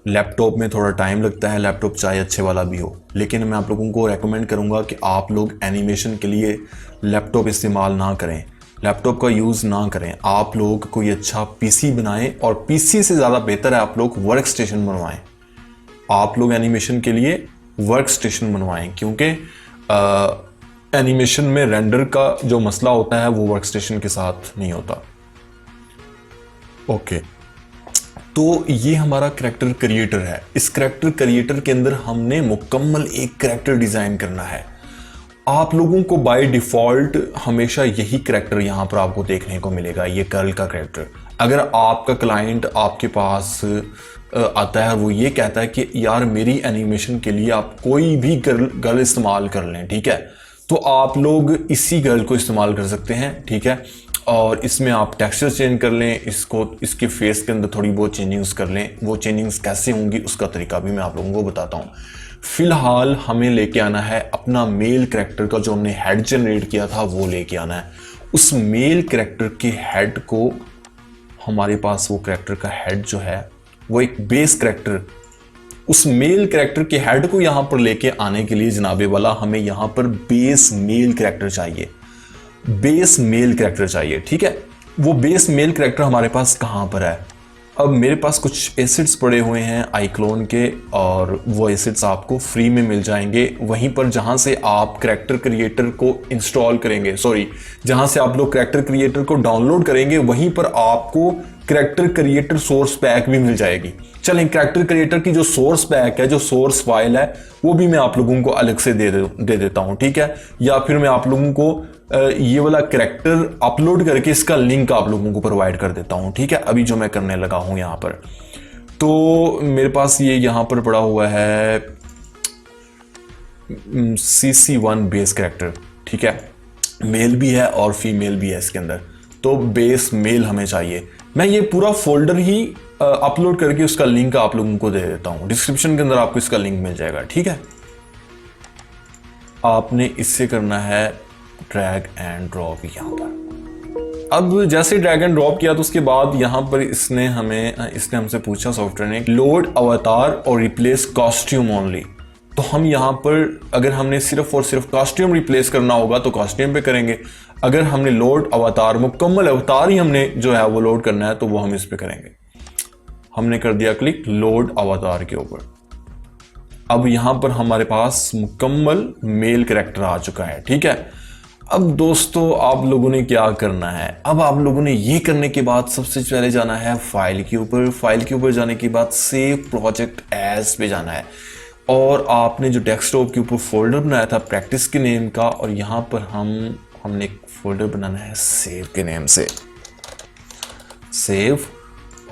लैपटॉप में थोड़ा टाइम लगता है, लैपटॉप चाहे अच्छे वाला भी हो, लेकिन मैं आप लोगों को रेकमेंड करूंगा कि आप लोग एनिमेशन के लिए लैपटॉप इस्तेमाल ना करें, लैपटॉप का यूज़ ना करें। आप लोग कोई अच्छा पीसी बनाएं, और पीसी से ज़्यादा बेहतर है आप लोग वर्क स्टेशन बनवाएं। आप लोग एनिमेशन के लिए वर्क स्टेशन बनवाएं, क्योंकि एनिमेशन में रेंडर का जो मसला होता है वो वर्क स्टेशन के साथ नहीं होता। ओके, तो ये हमारा करैक्टर क्रिएटर है। इस करैक्टर क्रिएटर के अंदर हमने मुकम्मल एक करैक्टर डिज़ाइन करना है। आप लोगों को बाय डिफ़ॉल्ट हमेशा यही करैक्टर यहाँ पर आपको देखने को मिलेगा, ये गर्ल का करैक्टर। अगर आपका क्लाइंट आपके पास आता है, वो ये कहता है कि यार मेरी एनिमेशन के लिए आप कोई भी गर्ल इस्तेमाल कर लें, ठीक है, तो आप लोग इसी गर्ल को इस्तेमाल कर सकते हैं। ठीक है, और इसमें आप टेक्सचर चेंज कर लें, इसके फेस के अंदर थोड़ी बहुत चेंजिंग्स कर लें। वो चेंजिंग्स कैसे होंगी उसका तरीका भी मैं आप लोगों को बताता हूँ। फिलहाल हमें लेके आना है अपना मेल करैक्टर का, जो हमने हेड जनरेट किया था वो लेके आना है। उस मेल करैक्टर के हेड को, हमारे पास वो करैक्टर का हेड जो है वो एक बेस करैक्टर, उस मेल करैक्टर के हेड को यहाँ पर लेके आने के लिए जनाबे वाला हमें यहाँ पर बेस मेल करैक्टर चाहिए, बेस मेल करैक्टर चाहिए। ठीक है, वो बेस मेल करैक्टर हमारे पास कहाँ पर है? अब मेरे पास कुछ एसिड्स पड़े हुए हैं iClone के, और वो एसिड्स आपको फ्री में मिल जाएंगे वहीं पर जहाँ से आप करैक्टर क्रिएटर को इंस्टॉल करेंगे, जहाँ से आप लोग करैक्टर क्रिएटर को डाउनलोड करेंगे वहीं पर आपको करैक्टर क्रिएटर सोर्स पैक भी मिल जाएगी। चलें, करैक्टर क्रिएटर की जो सोर्स पैक है, जो सोर्स फाइल है, वो भी मैं आप लोगों को अलग से दे देता हूँ। ठीक है, या फिर मैं आप लोगों को ये वाला करैक्टर अपलोड करके इसका लिंक आप लोगों को प्रोवाइड कर देता हूँ। ठीक है, अभी जो मैं करने लगा हूँ यहाँ पर, तो मेरे पास ये यहाँ पर पड़ा हुआ है CC1 बेस करैक्टर। ठीक है, मेल भी है और फीमेल भी है इसके अंदर, तो बेस मेल हमें चाहिए। मैं ये पूरा फोल्डर ही अपलोड करके उसका लिंक आप लोगों को दे देता हूँ, डिस्क्रिप्शन के अंदर आपको इसका लिंक मिल जाएगा। ठीक है, आपने इससे करना है ड्रैग एंड ड्रॉप यहाँ पर। अब जैसे ड्रैग एंड ड्रॉप किया तो उसके बाद यहाँ पर इसने हमसे पूछा सॉफ्टवेयर ने, लोड अवतार और रिप्लेस कॉस्ट्यूम ओनली। तो हम यहाँ पर अगर हमने सिर्फ और सिर्फ कॉस्ट्यूम रिप्लेस करना होगा तो कॉस्ट्यूम पे करेंगे, अगर हमने लोड अवतार, मुकम्मल अवतार ही हमने जो है वो लोड करना है तो वो हम इस पे करेंगे। हमने कर दिया क्लिक लोड अवतार के ऊपर। अब यहाँ पर हमारे पास मुकम्मल मेल करैक्टर आ चुका है। ठीक है, अब दोस्तों आप लोगों ने क्या करना है, अब आप लोगों ने ये करने के बाद सबसे पहले जाना है फाइल के ऊपर। फाइल के ऊपर जाने के बाद सेव प्रोजेक्ट एज पे जाना है और आपने जो डेस्कटॉप के ऊपर फोल्डर बनाया था प्रैक्टिस के नेम का, और यहाँ पर हमने एक फोल्डर बनाना है सेव के नेम से, सेव।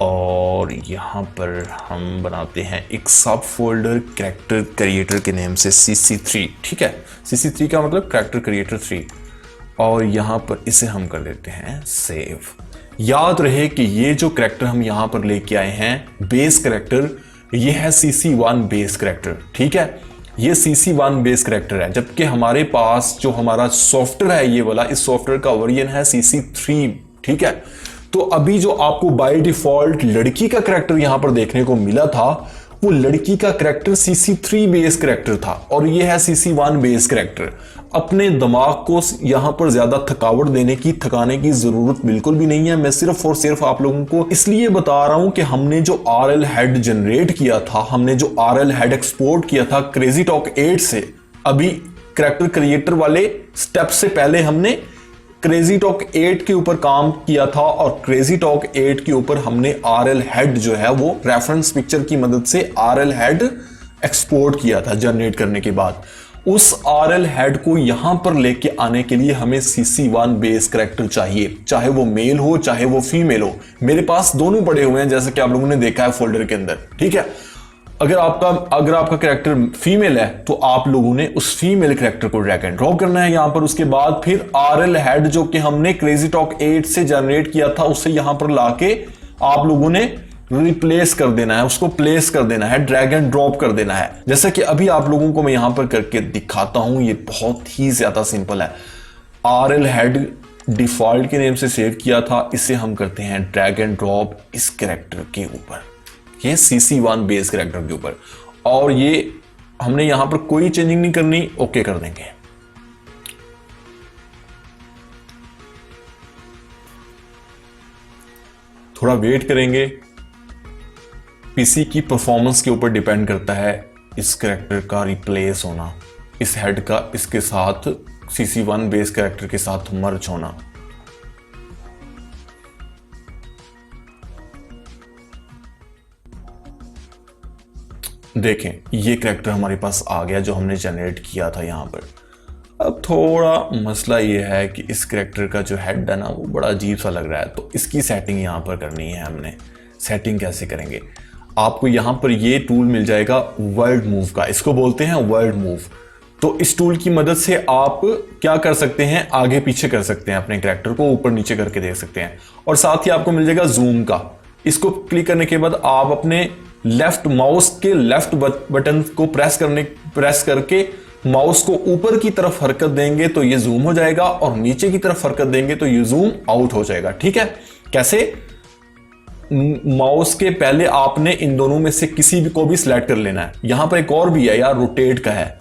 और यहाँ पर हम बनाते हैं एक सब फोल्डर कैरेक्टर क्रिएटर के नेम से CC3, ठीक है। CC3 का मतलब कैरेक्टर क्रिएटर 3, और यहाँ पर इसे हम कर देते हैं सेव। याद रहे कि ये जो कैरेक्टर हम यहाँ पर लेके आए हैं बेस कैरेक्टर, ये है CC1 बेस कैरेक्टर, ठीक है। ये CC1 बेस कैरेक्टर है, जबकि हमारे पास जो हमारा सॉफ्टवेयर है ये वाला, इस सॉफ्टवेयर का वर्जन है CC3, ठीक है। तो अभी जो आपको बाय डिफॉल्ट लड़की का कैरेक्टर यहां पर देखने को मिला था, वो लड़की का कैरेक्टर CC3 बेस कैरेक्टर था, और ये है CC1 बेस कैरेक्टर। अपने दिमाग को यहां पर ज्यादा थकावट देने की, थकाने की जरूरत बिल्कुल भी नहीं है। मैं सिर्फ और सिर्फ आप लोगों को इसलिए बता रहा हूं कि हमने जो RL हेड जनरेट किया था, हमने जो RL हेड एक्सपोर्ट किया था क्रेजी टॉक 8 से, अभी कैरेक्टर क्रिएटर वाले स्टेप से पहले हमने क्रेजी टॉक 8 के ऊपर काम किया था, और क्रेजी टॉक 8 के ऊपर हमने RL हेड जो है वो रेफरेंस पिक्चर की मदद से RL हेड एक्सपोर्ट किया था जनरेट करने के बाद। उस RL हेड को यहां पर लेके आने के लिए हमें CC1 बेस कैरेक्टर चाहिए, चाहे वो मेल हो चाहे वो फीमेल हो। मेरे पास दोनों पड़े हुए हैं जैसे कि आप लोगों ने देखा है फोल्डर के अंदर, ठीक है। अगर आपका कैरेक्टर फीमेल है तो आप लोगों ने उस फीमेल कैरेक्टर को ड्रैग एंड ड्रॉप करना है यहां पर। उसके बाद फिर RL हेड जो कि हमने क्रेजी टॉक 8 से जनरेट किया था उसे यहां पर लाके आप लोगों ने रिप्लेस कर देना है, उसको प्लेस कर देना है, ड्रैग एंड ड्रॉप कर देना है। जैसा कि अभी आप लोगों को मैं यहां पर करके दिखाता हूं, ये बहुत ही ज्यादा सिंपल है। RL हेड डिफॉल्ट के नेम से सेव किया था, इसे हम करते हैं ड्रैग एंड ड्रॉप इस कैरेक्टर के ऊपर, ये CC1 बेस कैरेक्टर के ऊपर, और ये हमने यहां पर कोई चेंजिंग नहीं करनी, ओके कर देंगे। थोड़ा वेट करेंगे, पीसी की परफॉर्मेंस के ऊपर डिपेंड करता है इस कैरेक्टर का रिप्लेस होना, इस हेड का इसके साथ CC1 बेस कैरेक्टर के साथ मर्ज होना। देखें ये कैरेक्टर हमारे पास आ गया जो हमने जनरेट किया था यहां पर। अब थोड़ा मसला ये है कि इस कैरेक्टर का जो हेड है ना वो बड़ा अजीब सा लग रहा है, तो इसकी सेटिंग यहां पर करनी है हमने। सेटिंग कैसे करेंगे, आपको यहां पर ये टूल मिल जाएगा वर्ल्ड मूव का, इसको बोलते हैं वर्ल्ड मूव। तो इस टूल की मदद से आप क्या कर सकते हैं, आगे पीछे कर सकते हैं, अपने कैरेक्टर को ऊपर नीचे करके देख सकते हैं। और साथ ही आपको मिल जाएगा जूम का, इसको क्लिक करने के बाद आप अपने लेफ्ट माउस के लेफ्ट बटन को प्रेस करके माउस को ऊपर की तरफ हरकत देंगे तो ये जूम हो जाएगा, और नीचे की तरफ हरकत देंगे तो ये जूम आउट हो जाएगा, ठीक है। कैसे, माउस के पहले आपने इन दोनों में से किसी भी को भी सिलेक्ट कर लेना है। यहां पर एक और भी है यार, रोटेट का है,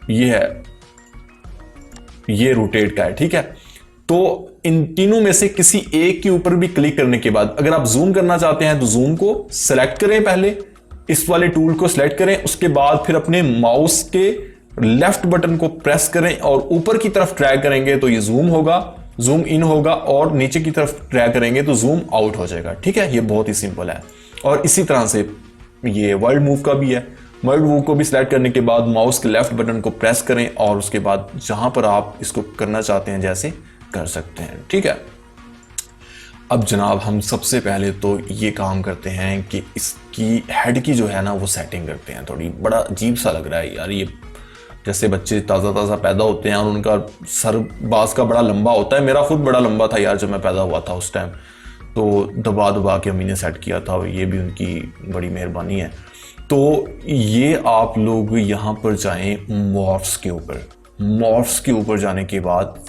ये है, ये रोटेट का है, ठीक है। तो इन तीनों में से किसी एक के ऊपर भी क्लिक करने के बाद अगर आप जूम करना चाहते हैं तो जूम को सिलेक्ट करें, पहले इस वाले टूल को सिलेक्ट करें, उसके बाद फिर अपने माउस के लेफ्ट बटन को प्रेस करें और ऊपर की तरफ ड्रैग करेंगे तो ये जूम होगा, जूम इन होगा, और नीचे की तरफ ड्रैग करेंगे तो जूम आउट हो जाएगा, ठीक है। ये बहुत ही सिंपल है। और इसी तरह से ये वर्ल्ड मूव का भी है। वर्ल्ड मूव को भी सिलेक्ट करने के बाद माउस के लेफ्ट बटन को प्रेस करें और उसके बाद जहां पर आप इसको करना चाहते हैं जैसे कर सकते हैं, ठीक है। अब जनाब हम सबसे पहले तो ये काम करते हैं कि इसकी हेड की जो है ना वो सेटिंग करते हैं। थोड़ी बड़ा अजीब सा लग रहा है यार, ये जैसे बच्चे ताज़ा पैदा होते हैं और उनका सर बाज का बड़ा लंबा होता है। मेरा खुद बड़ा लंबा था यार जब मैं पैदा हुआ था उस टाइम, तो दबा के अम्मी ने सेट किया था, ये भी उनकी बड़ी मेहरबानी है। तो ये आप लोग यहाँ पर जाएं मॉर्फ्स के ऊपर। मॉर्फ्स के ऊपर जाने के बाद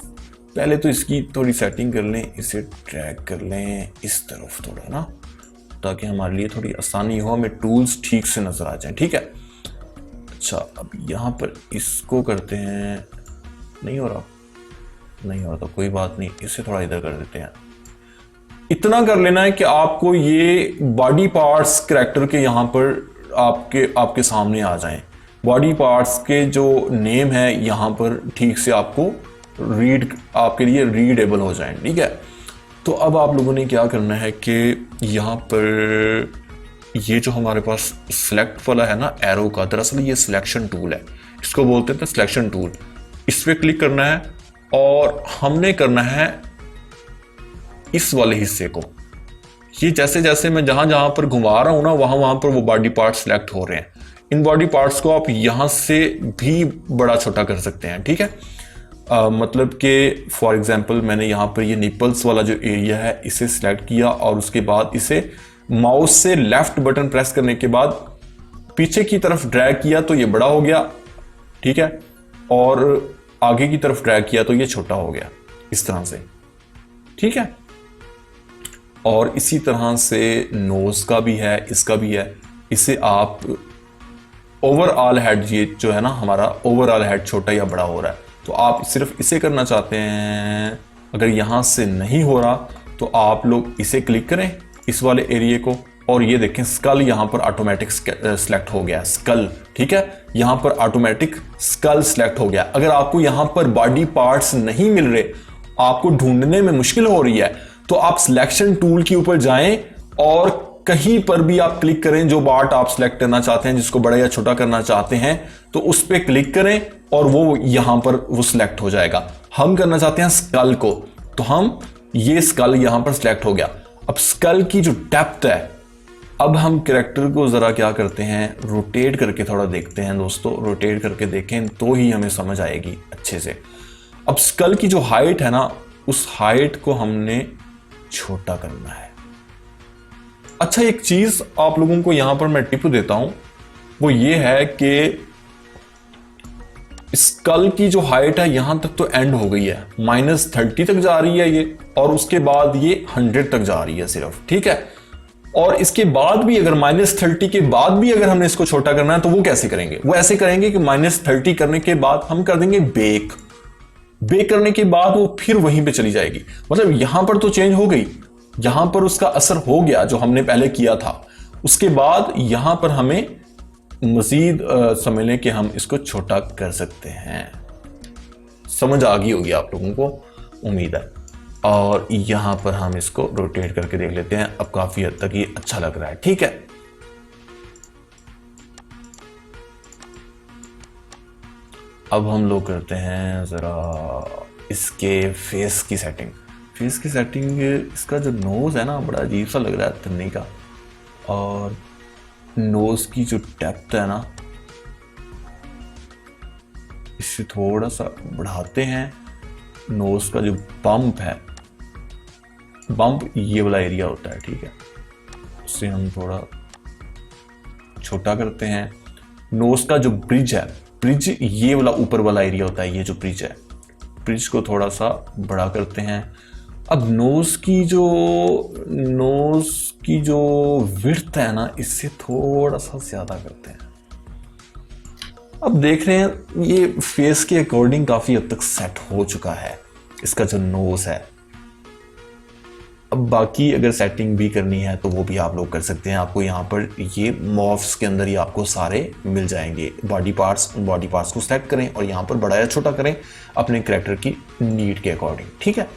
पहले तो इसकी थोड़ी सेटिंग कर लें, इसे ड्रैग कर लें इस तरफ थोड़ा ना, ताकि हमारे लिए थोड़ी आसानी हो, हमें टूल्स ठीक से नजर आ जाएं, ठीक है। अच्छा अब यहाँ पर इसको करते हैं, नहीं हो रहा तो कोई बात नहीं, इसे थोड़ा इधर कर देते हैं। इतना कर लेना है कि आपको ये बॉडी पार्ट्स कैरेक्टर के यहाँ पर आपके सामने आ जाएं। बॉडी पार्ट्स के जो नेम है यहाँ पर ठीक से आपको रीड, आपके लिए रीडेबल हो जाए, ठीक है। तो अब आप लोगों ने क्या करना है कि यहाँ पर ये जो हमारे पास सिलेक्ट वाला है ना एरो का, दरअसल ये सिलेक्शन टूल है, इसको बोलते हैं सिलेक्शन टूल। इस पर क्लिक करना है और हमने करना है इस वाले हिस्से को। ये जैसे जैसे मैं जहां जहां पर घुमा रहा हूं ना, वहां वहां पर वो बॉडी पार्ट सिलेक्ट हो रहे हैं। इन बॉडी पार्ट्स को आप यहां से भी बड़ा छोटा कर सकते हैं, ठीक है। मतलब कि फॉर एग्जांपल मैंने यहाँ पर ये निपल्स वाला जो एरिया है इसे सिलेक्ट किया और उसके बाद इसे माउस से लेफ्ट बटन प्रेस करने के बाद पीछे की तरफ ड्रैग किया तो ये बड़ा हो गया, ठीक है, और आगे की तरफ ड्रैग किया तो ये छोटा हो गया, इस तरह से, ठीक है। और इसी तरह से नोज का भी है, इसका भी है। इसे आप ओवरऑल हेड, ये जो है ना हमारा ओवरऑल हेड छोटा या बड़ा हो रहा है, तो आप सिर्फ इसे करना चाहते हैं। अगर यहां से नहीं हो रहा तो आप लोग इसे क्लिक करें, इस वाले एरिया को, और ये देखें स्कल यहां पर ऑटोमेटिक सिलेक्ट हो गया, स्कल, ठीक है। यहां पर ऑटोमेटिक स्कल सिलेक्ट हो गया। अगर आपको यहां पर बॉडी पार्ट्स नहीं मिल रहे, आपको ढूंढने में मुश्किल हो रही है, तो आप सिलेक्शन टूल के ऊपर जाएं और कहीं पर भी आप क्लिक करें जो पार्ट आप सिलेक्ट करना चाहते हैं, जिसको बड़ा या छोटा करना चाहते हैं, तो उस पर क्लिक करें और वो यहां पर वो सिलेक्ट हो जाएगा। हम करना चाहते हैं स्कल को, तो हम ये स्कल यहां पर सिलेक्ट हो गया। अब स्कल की जो डेप्थ है, अब हम कैरेक्टर को जरा क्या करते हैं, रोटेट करके थोड़ा देखते हैं दोस्तों। रोटेट करके देखें तो ही हमें समझ आएगी अच्छे से। अब स्कल की जो हाइट है ना, उस हाइट को हमने छोटा करना है। अच्छा, एक चीज आप लोगों को यहां पर मैं टिप देता हूं, वो ये है कि स्कल की जो हाइट है यहां तक तो एंड हो गई है, -30 तक जा रही है ये, और उसके बाद ये 100 तक जा रही है सिर्फ, ठीक है। और इसके बाद भी अगर -30 के बाद भी अगर हमने इसको छोटा करना है तो वो कैसे करेंगे? वो ऐसे करेंगे कि -30 करने के बाद हम कर देंगे बेक। बेक करने के बाद वो फिर वहीं पे चली जाएगी। मतलब यहां पर तो चेंज हो गई, यहां पर उसका असर हो गया जो हमने पहले किया था। उसके बाद यहां पर हमें मजीद समझ लें कि हम इसको छोटा कर सकते हैं। समझ आ गई होगी आप लोगों को, उम्मीद है। और यहां पर हम इसको रोटेट करके देख लेते हैं। अब काफी हद तक ये अच्छा लग रहा है, ठीक है। अब हम लोग करते हैं जरा इसके फेस की सेटिंग। फेस की सेटिंग, इसका जो नोज है ना बड़ा अजीब सा लग रहा है तन्नी का, और नोज की जो डेप्थ है ना इससे थोड़ा सा बढ़ाते हैं। नोज का जो बम्प है, बम्प ये वाला एरिया होता है, ठीक है, उससे हम थोड़ा छोटा करते हैं। नोज का जो ब्रिज है, ब्रिज ये वाला ऊपर वाला एरिया होता है, ये जो ब्रिज है, ब्रिज को थोड़ा सा बड़ा करते हैं। अब नोज की जो विड्थ है ना, इससे थोड़ा सा ज्यादा करते हैं। अब देख रहे हैं ये फेस के अकॉर्डिंग काफी हद तक सेट हो चुका है इसका जो नोज है। अब बाकी अगर सेटिंग भी करनी है तो वो भी आप लोग कर सकते हैं। आपको यहाँ पर ये मॉफ्स के अंदर ही आपको सारे मिल जाएंगे बॉडी पार्ट्स को सेलेक्ट करें और यहाँ पर बड़ा या छोटा करें अपने कैरेक्टर की नीड के अकॉर्डिंग, ठीक है।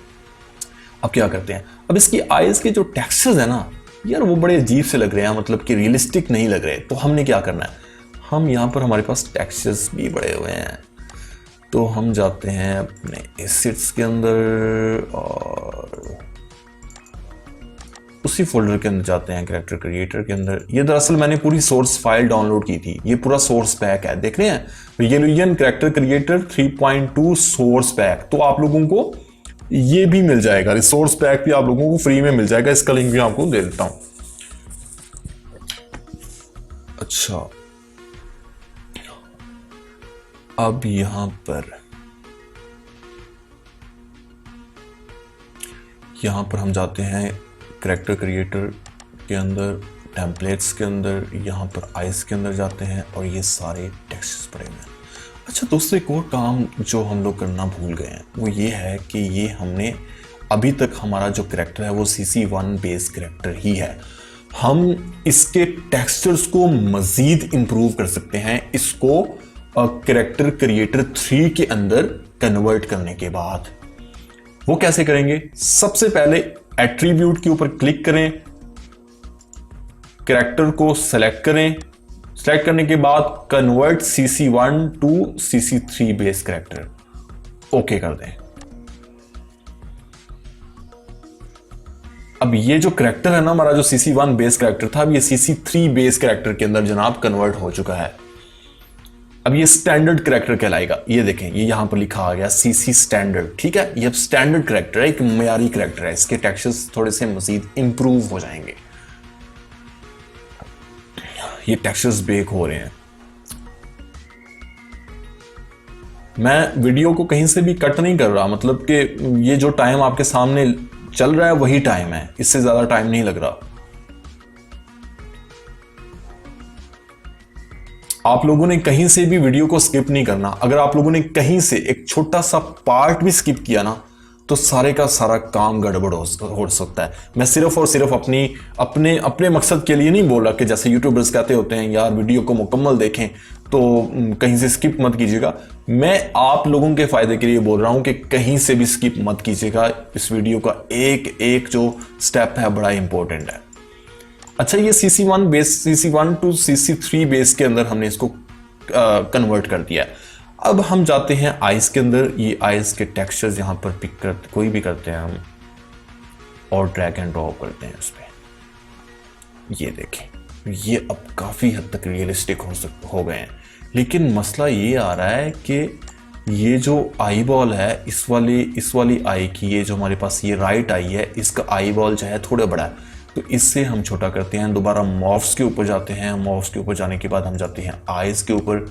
अब क्या करते हैं, अब इसकी आईज के जो टेक्सचर्स है ना यार, वो बड़े अजीब से लग रहे हैं, मतलब कि रियलिस्टिक नहीं लग रहे। तो हमने क्या करना है, हम यहाँ पर हमारे पास टेक्सचर्स भी बड़े हुए हैं, तो हम जाते हैं अपने एसेट्स के अंदर और उसी फोल्डर के अंदर जाते हैं कैरेक्टर क्रिएटर के अंदर। ये दरअसल मैंने पूरी सोर्स फाइल डाउनलोड की थी, ये पूरा सोर्स पैक है, देख रहे हैं, रियलियन कैरेक्टर क्रिएटर 3.2 सोर्स पैक। तो आप लोगों को ये भी मिल जाएगा, रिसोर्स पैक भी आप लोगों को फ्री में मिल जाएगा। इसका लिंक भी आपको दे देता हूं। अच्छा, अब यहां पर हम जाते हैं कैरेक्टर क्रिएटर के अंदर, टेम्पलेट्स के अंदर, यहाँ पर आइज के अंदर जाते हैं और ये सारे टेक्स्ट्स पड़े हुए हैं। अच्छा दोस्तों, एक और काम जो हम लोग करना भूल गए हैं वो ये है कि ये हमने अभी तक हमारा जो कैरेक्टर है वो CC1 बेस कैरेक्टर ही है। हम इसके टेक्सचर्स को मजीद इंप्रूव कर सकते हैं इसको कैरेक्टर क्रिएटर 3 के अंदर कन्वर्ट करने के बाद। वो कैसे करेंगे? सबसे पहले एट्रीब्यूट के ऊपर क्लिक करें, कैरेक्टर को सेलेक्ट करें, सेलेक्ट करने के बाद convert CC1 to CC3 base character, okay कर दें। अब ये जो कैरेक्टर है ना हमारा, जो CC1 बेस कैरेक्टर था, अब ये CC3 बेस कैरेक्टर के अंदर जनाब कन्वर्ट हो चुका है। अब ये स्टैंडर्ड कैरेक्टर कहलाएगा। ये देखें, ये यहां पर लिखा आ गया CC स्टैंडर्ड, ठीक है। ये अब स्टैंडर्ड कैरेक्टर है, एक मयारी कैरेक्टर है। इसके टेक्सचर्स थोड़े से मजीद इंप्रूव हो जाएंगे। ये टेक्सचर्स बेक हो रहे हैं। मैं वीडियो को कहीं से भी कट नहीं कर रहा, मतलब कि ये जो टाइम आपके सामने चल रहा है वही टाइम है, इससे ज्यादा टाइम नहीं लग रहा। आप लोगों ने कहीं से भी वीडियो को स्किप नहीं करना। अगर आप लोगों ने कहीं से एक छोटा सा पार्ट भी स्किप किया ना, तो सारे का सारा काम गड़बड़ हो सकता है। मैं सिर्फ और सिर्फ अपने मकसद के लिए नहीं बोल रहा कि जैसे यूट्यूबर्स कहते होते हैं यार वीडियो को मुकम्मल देखें, तो कहीं से स्किप मत कीजिएगा। मैं आप लोगों के फायदे के लिए बोल रहा हूं कि कहीं से भी स्किप मत कीजिएगा। इस वीडियो का एक एक जो स्टेप है बड़ा इंपॉर्टेंट है। अच्छा, ये CC1 टू CC3 बेस के अंदर हमने इसको कन्वर्ट कर दिया है। अब हम जाते हैं आइस के अंदर। ये आइस के टेक्सचर्स यहाँ पर पिक कर कोई भी करते हैं हम, और ड्रैग एंड ड्रॉप करते हैं उस पर। ये देखें, ये अब काफ़ी हद तक रियलिस्टिक हो गए हैं। लेकिन मसला ये आ रहा है कि ये जो आई बॉल है, इस वाली आई की, ये जो हमारे पास ये राइट आई है, इसका आई बॉल जो है थोड़ा बड़ा है, तो इससे हम छोटा करते हैं। दोबारा मॉव्स के ऊपर जाते हैं। मॉव्स के ऊपर जाने के बाद हम जाते हैं आइज के ऊपर।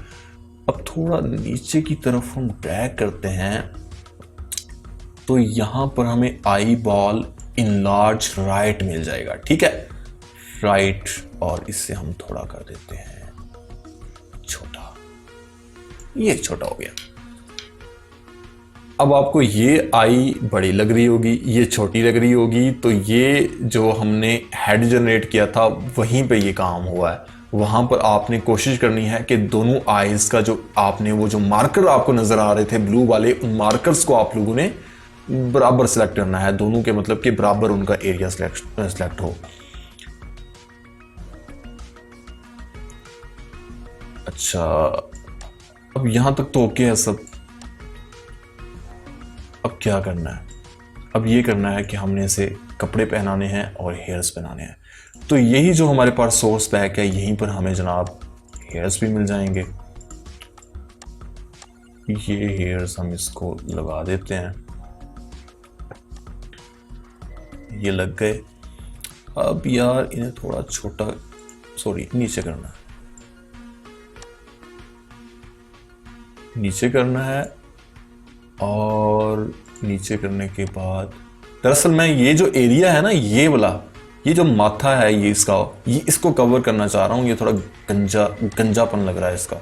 अब थोड़ा नीचे की तरफ हम ड्रैग करते हैं, तो यहां पर हमें आई बॉल इनलार्ज राइट मिल जाएगा, ठीक है, राइट। और इससे हम थोड़ा कर देते हैं छोटा। ये छोटा हो गया। अब आपको ये आई बड़ी लग रही होगी, ये छोटी लग रही होगी, तो ये जो हमने हेड जनरेट किया था वहीं पे ये काम हुआ है। वहां पर आपने कोशिश करनी है कि दोनों आईज का जो आपने वो जो मार्कर आपको नजर आ रहे थे ब्लू वाले, उन मार्कर्स को आप लोगों ने बराबर सेलेक्ट करना है, दोनों के मतलब कि बराबर उनका एरिया सेलेक्ट हो। अच्छा, अब यहां तक तो ओके है सब। अब क्या करना है? अब ये करना है कि हमने इसे कपड़े पहनाने हैं और हेयर्स बनाने हैं। तो यही जो हमारे पास सोर्स पैक है, यहीं पर हमें जनाब हेयर्स भी मिल जाएंगे। ये हेयर्स हम इसको लगा देते हैं। ये लग गए। अब यार इन्हें थोड़ा छोटा, नीचे करना है, नीचे करना है। और नीचे करने के बाद दरअसल मैं ये जो एरिया है ना, ये वाला, ये जो माथा है ये इसको कवर करना चाह रहा हूँ। ये थोड़ा गंजापन लग रहा है इसका,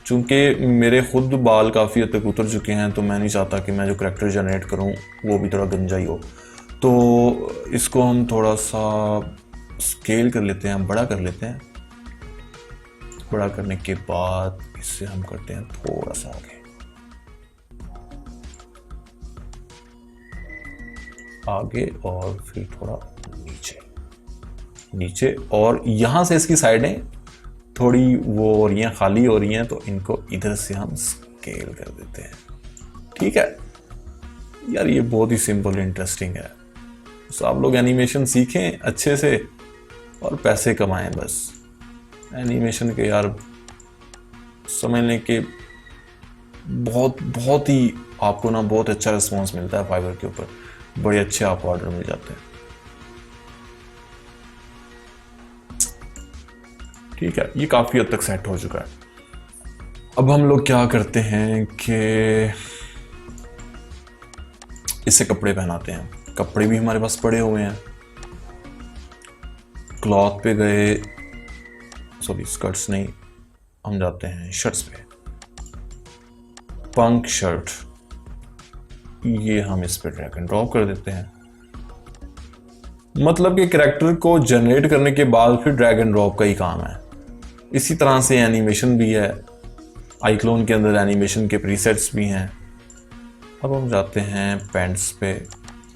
चूंकि मेरे खुद बाल काफ़ी हद तक उतर चुके हैं, तो मैं नहीं चाहता कि मैं जो करैक्टर जनरेट करूँ वो भी थोड़ा गंजा ही हो। तो इसको हम थोड़ा सा स्केल कर लेते हैं, बड़ा कर लेते हैं। बड़ा करने के बाद इससे हम करते हैं थोड़ा सा आगे और फिर थोड़ा नीचे। और यहां से इसकी साइडें थोड़ी वो हो रही हैं, खाली हो रही हैं, तो इनको इधर से हम स्केल कर देते हैं, ठीक है। यार ये बहुत ही सिंपल इंटरेस्टिंग है। तो आप लोग एनिमेशन सीखें अच्छे से और पैसे कमाएं बस। एनिमेशन के यार समझने के बहुत ही आपको ना बहुत अच्छा रिस्पॉन्स मिलता है फाइवर के ऊपर। बड़े अच्छे आपको ऑर्डर मिल जाते हैं, ठीक है। ये काफ़ी हद तक सेट हो चुका है। अब हम लोग क्या करते हैं कि इससे कपड़े पहनाते हैं। कपड़े भी हमारे पास पड़े हुए हैं। क्लॉथ पे गए, स्कर्ट्स नहीं, हम जाते हैं शर्ट्स पे। पंक शर्ट, ये हम इस पे ड्रैग एंड ड्रॉप कर देते हैं। मतलब कि कैरेक्टर को जनरेट करने के बाद फिर ड्रैग एंड ड्रॉप का ही काम है। इसी तरह से एनिमेशन भी है, iClone के अंदर एनिमेशन के प्रीसेट्स भी हैं। अब हम जाते हैं पैंट्स पे,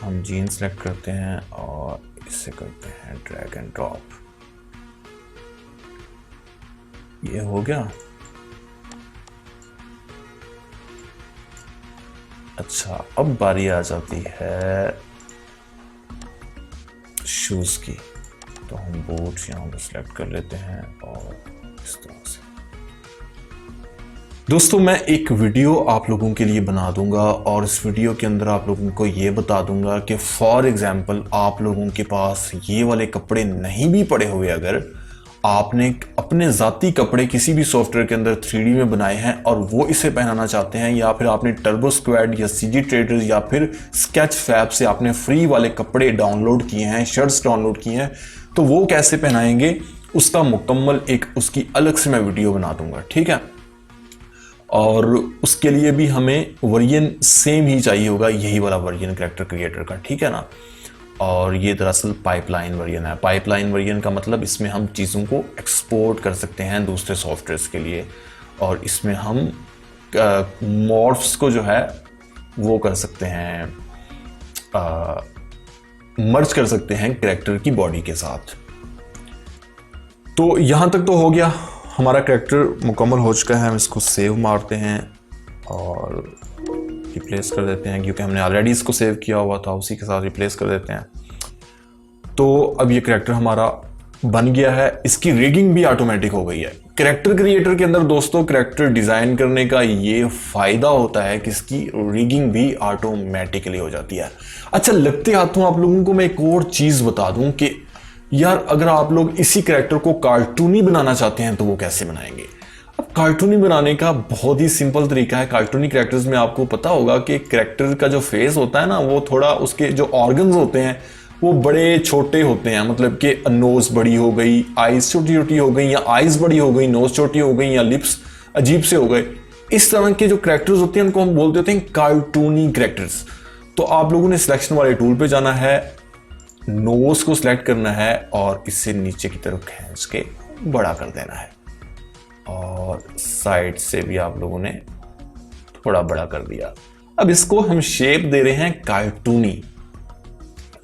हम जीन सेलेक्ट करते हैं और इसे करते हैं ड्रैग एंड ड्रॉप। ये हो गया। अच्छा, अब बारी आ जाती है शूज की, तो हम बूट्स यहाँ पर सिलेक्ट कर लेते हैं और इस तरह से। दोस्तों, मैं एक वीडियो आप लोगों के लिए बना दूंगा और इस वीडियो के अंदर आप लोगों को ये बता दूंगा कि फॉर एग्जांपल आप लोगों के पास ये वाले कपड़े नहीं भी पड़े हुए, अगर आपने अपने ज़ाती कपड़े किसी भी सॉफ्टवेयर के अंदर 3D में बनाए हैं और वो इसे पहनाना चाहते हैं, या फिर आपने टर्बो स्क्वाड या CG ट्रेडर्स या फिर स्केच फैब से आपने फ्री वाले कपड़े डाउनलोड किए हैं, शर्ट्स डाउनलोड किए हैं, तो वो कैसे पहनाएंगे उसका मुकम्मल एक उसकी अलग से मैं वीडियो बना दूंगा, ठीक है। और उसके लिए भी हमें वर्जन सेम ही चाहिए होगा, यही वाला वर्जन कैरेक्टर क्रिएटर का, ठीक है ना। और ये दरअसल पाइपलाइन वर्जन है। पाइपलाइन वर्जन का मतलब इसमें हम चीज़ों को एक्सपोर्ट कर सकते हैं दूसरे सॉफ्टवेयर्स के लिए, और इसमें हम मॉर्फ्स को जो है वो कर सकते हैं, मर्ज कर सकते हैं कैरेक्टर की बॉडी के साथ। तो यहाँ तक तो हो गया, हमारा कैरेक्टर मुकम्मल हो चुका है। हम इसको सेव मारते हैं और रिप्लेस कर देते हैं, क्योंकि हमने ऑलरेडी इसको सेव किया हुआ था, उसी के साथ रिप्लेस कर देते हैं। तो अब ये कैरेक्टर हमारा बन गया है। इसकी रिगिंग भी ऑटोमेटिक हो गई है। कैरेक्टर क्रिएटर के अंदर दोस्तों कैरेक्टर डिज़ाइन करने का ये फ़ायदा होता है कि इसकी रिगिंग भी ऑटोमेटिकली हो जाती है। अच्छा, लगते हाथों आप लोगों को मैं एक और चीज़ बता दूं कि यार, अगर आप लोग इसी कैरेक्टर को कार्टूनी बनाना चाहते हैं तो वो कैसे बनाएंगे। अब कार्टूनी बनाने का बहुत ही सिंपल तरीका है। कार्टूनी कैरेक्टर्स में आपको पता होगा कि कैरेक्टर का जो फेस होता है ना, वो थोड़ा उसके जो ऑर्गन्स होते हैं वो बड़े छोटे होते हैं। मतलब कि नोज बड़ी हो गई, आईज छोटी छोटी हो गई, या आईज बड़ी हो गई, नोज छोटी हो गई, या लिप्स अजीब से हो गए। इस तरह के जो कैरेक्टर्स होते हैं उनको हम बोलते होते हैं कार्टूनी कैरेक्टर्स। तो आप लोगों ने सिलेक्शन वाले टूल पे जाना है, नोज को सिलेक्ट करना है और इसे नीचे की तरफ खींच के बड़ा कर देना है, और साइड से भी आप लोगों ने थोड़ा बड़ा कर दिया। अब इसको हम शेप दे रहे हैं कार्टूनी।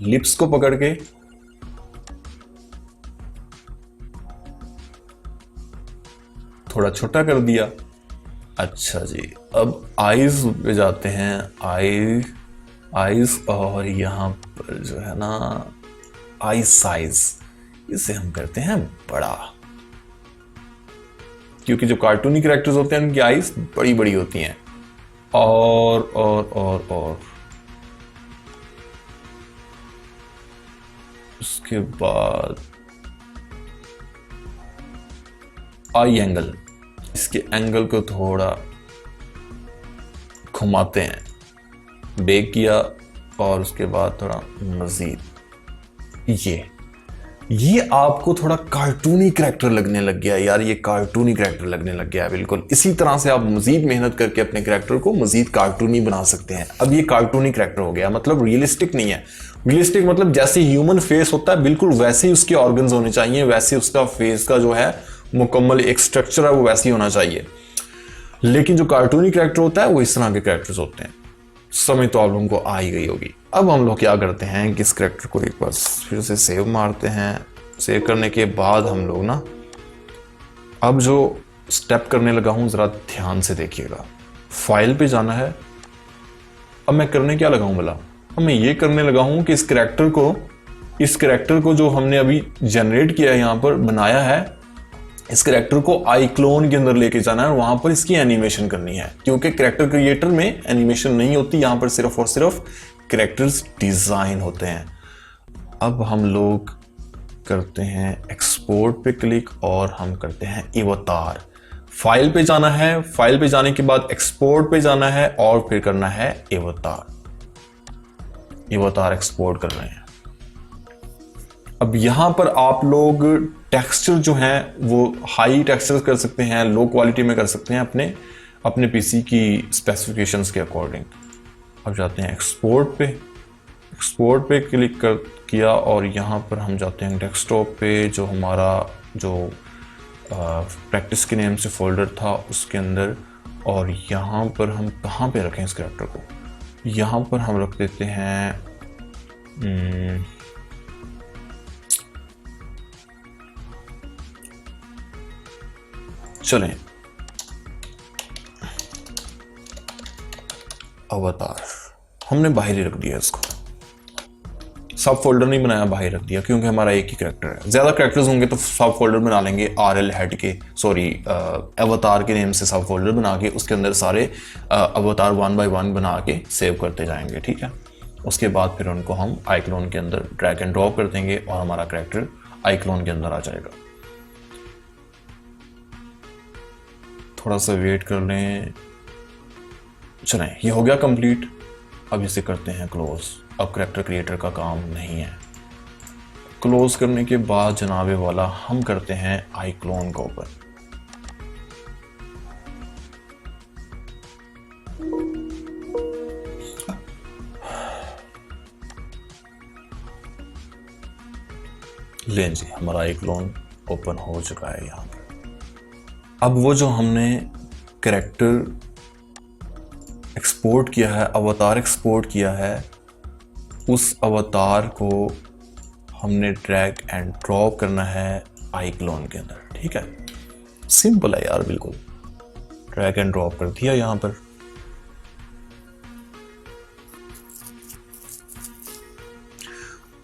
लिप्स को पकड़ के थोड़ा छोटा कर दिया। अच्छा जी, अब आईज पे जाते हैं। आईज और यहां पर जो है ना आई साइज, इसे हम करते हैं बड़ा, क्योंकि जो कार्टूनी कैरेक्टर्स होते हैं उनकी आईज बड़ी बड़ी होती हैं। और उसके बाद आई एंगल, इसके एंगल को थोड़ा घुमाते हैं, बेक किया, और उसके बाद थोड़ा मजीद ये आपको थोड़ा कार्टूनी कैरेक्टर लगने लग गया यार। ये कार्टूनी कैरेक्टर लगने लग गया बिल्कुल। इसी तरह से आप मजीद मेहनत करके अपने कैरेक्टर को मजीद कार्टूनी बना सकते हैं। अब ये कार्टूनी कैरेक्टर हो गया, मतलब रियलिस्टिक नहीं है। रियलिस्टिक मतलब जैसे ह्यूमन फेस होता है बिल्कुल वैसे ही उसके ऑर्गन्स होने चाहिए, वैसे उसका फेस का जो है मुकम्मल एक स्ट्रक्चर है वो वैसे ही होना चाहिए। लेकिन जो कार्टूनी कैरेक्टर होता है वो इस तरह के कैरेक्टर्स होते हैं। समझ तो आप लोगों को आ ही गई होगी। अब हम लोग क्या करते हैं कि इस कैरेक्टर को एक बार फिर से सेव मारते हैं। सेव करने के बाद हम लोग ना अब जो स्टेप करने लगा हूं जरा ध्यान से देखिएगा। फाइल पे जाना है। अब मैं करने क्या लगा हूं भला? अब मैं ये करने लगा हूं कि इस कैरेक्टर को जो हमने अभी जनरेट किया है, यहां पर बनाया है, इस कैरेक्टर को iClone के अंदर लेके जाना है और वहां पर इसकी एनिमेशन करनी है। क्योंकि कैरेक्टर क्रिएटर में एनिमेशन नहीं होती, यहां पर सिर्फ और सिर्फ कैरेक्टर्स डिजाइन होते हैं। अब हम लोग करते हैं एक्सपोर्ट पे क्लिक और हम करते हैं इवतार। फाइल पे जाना है, फाइल पे जाने के बाद एक्सपोर्ट पे जाना है और फिर करना है इवतार एक्सपोर्ट कर रहे हैं। अब यहां पर आप लोग टेक्सचर जो हैं वो हाई टेक्सचर कर सकते हैं, लो क्वालिटी में कर सकते हैं अपने पीसी की स्पेसिफिकेशंस के अकॉर्डिंग। अब जाते हैं एक्सपोर्ट पे, एक्सपोर्ट पे क्लिक कर किया और यहाँ पर हम जाते हैं डेस्कटॉप पे, जो हमारा जो प्रैक्टिस के नेम से फोल्डर था उसके अंदर, और यहाँ पर हम कहाँ पे रखें इस कैरेक्टर को, यहाँ पर हम रख देते हैं चलें अवतार, हमने बाहर ही रख दिया इसको, सब फोल्डर नहीं बनाया, बाहर रख दिया क्योंकि हमारा एक ही कैरेक्टर है। ज़्यादा कैरेक्टर्स होंगे तो सब फोल्डर बना लेंगे, RL हेड के अवतार के नेम से सब फोल्डर बना के उसके अंदर सारे अवतार 1 बाय 1 बना के सेव करते जाएंगे, ठीक है। उसके बाद फिर उनको हम आईक्लोन के अंदर ड्रैग एंड ड्रॉप कर देंगे और हमारा कैरेक्टर आईक्लोन के अंदर आ जाएगा। थोड़ा सा वेट कर लें, चलें ये हो गया कंप्लीट। अब इसे करते हैं क्लोज। अब कैरेक्टर क्रिएटर का काम नहीं है। क्लोज करने के बाद जनाबे वाला हम करते हैं आईक्लोन को ओपन। लें जी, हमारा आईक्लोन ओपन हो चुका है यहाँ पर। अब वो जो हमने कैरेक्टर एक्सपोर्ट किया है, अवतार एक्सपोर्ट किया है, उस अवतार को हमने ड्रैग एंड ड्रॉप करना है आईक्लोन के अंदर, ठीक है। सिंपल है यार, बिल्कुल ड्रैग एंड ड्रॉप कर दिया यहाँ पर।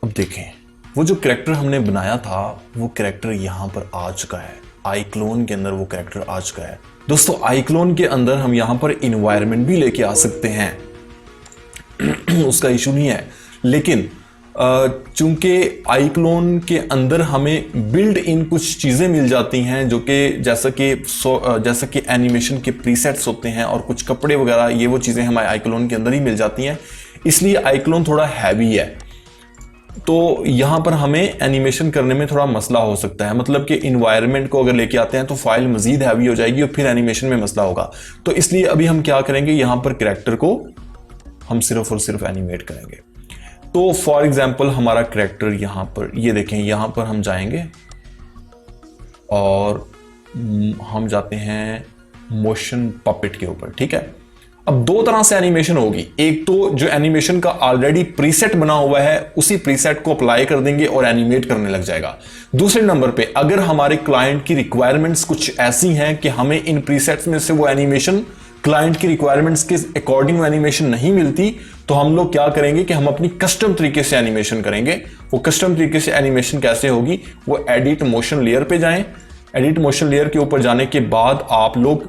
अब देखें वो जो कैरेक्टर हमने बनाया था वो कैरेक्टर यहाँ पर आ चुका है, आईक्लोन के अंदर वो कैरेक्टर आ चुका है। दोस्तों आईक्लोन के अंदर हम यहाँ पर इन्वायरमेंट भी लेके आ सकते हैं उसका इशू नहीं है, लेकिन चूंकि आईक्लोन के अंदर हमें बिल्ड इन कुछ चीज़ें मिल जाती हैं जो कि जैसा कि एनिमेशन के प्रीसेट्स होते हैं और कुछ कपड़े वगैरह, ये वो चीज़ें हमारे आईक्लोन के अंदर ही मिल जाती हैं, इसलिए आईक्लोन थोड़ा हैवी है। तो यहाँ पर हमें एनिमेशन करने में थोड़ा मसला हो सकता है, मतलब कि इन्वायरमेंट को अगर लेके आते हैं तो फाइल मजीद हैवी हो जाएगी और फिर एनिमेशन में मसला होगा। तो इसलिए अभी हम क्या करेंगे, यहाँ पर कैरेक्टर को हम सिर्फ और सिर्फ एनिमेट करेंगे। तो फॉर एग्जांपल हमारा कैरेक्टर यहाँ पर, ये देखें, यहाँ पर हम जाएंगे और हम जाते हैं मोशन पपेट के ऊपर, ठीक है। अब दो तरह से एनिमेशन होगी, एक तो जो एनिमेशन का ऑलरेडी प्रीसेट बना हुआ है उसी प्रीसेट को अप्लाई कर देंगे और एनिमेट करने लग जाएगा। दूसरे नंबर पे अगर हमारे क्लाइंट की रिक्वायरमेंट्स कुछ ऐसी हैं कि हमें इन प्रीसेट्स में से वो एनिमेशन क्लाइंट की रिक्वायरमेंट्स के अकॉर्डिंग एनिमेशन नहीं मिलती, तो हम लोग क्या करेंगे कि हम अपनी कस्टम तरीके से एनिमेशन करेंगे। वो कस्टम तरीके से एनिमेशन कैसे होगी, वो एडिट मोशन लेयर पे जाएं। एडिट मोशन लेयर के ऊपर जाने के बाद आप लोग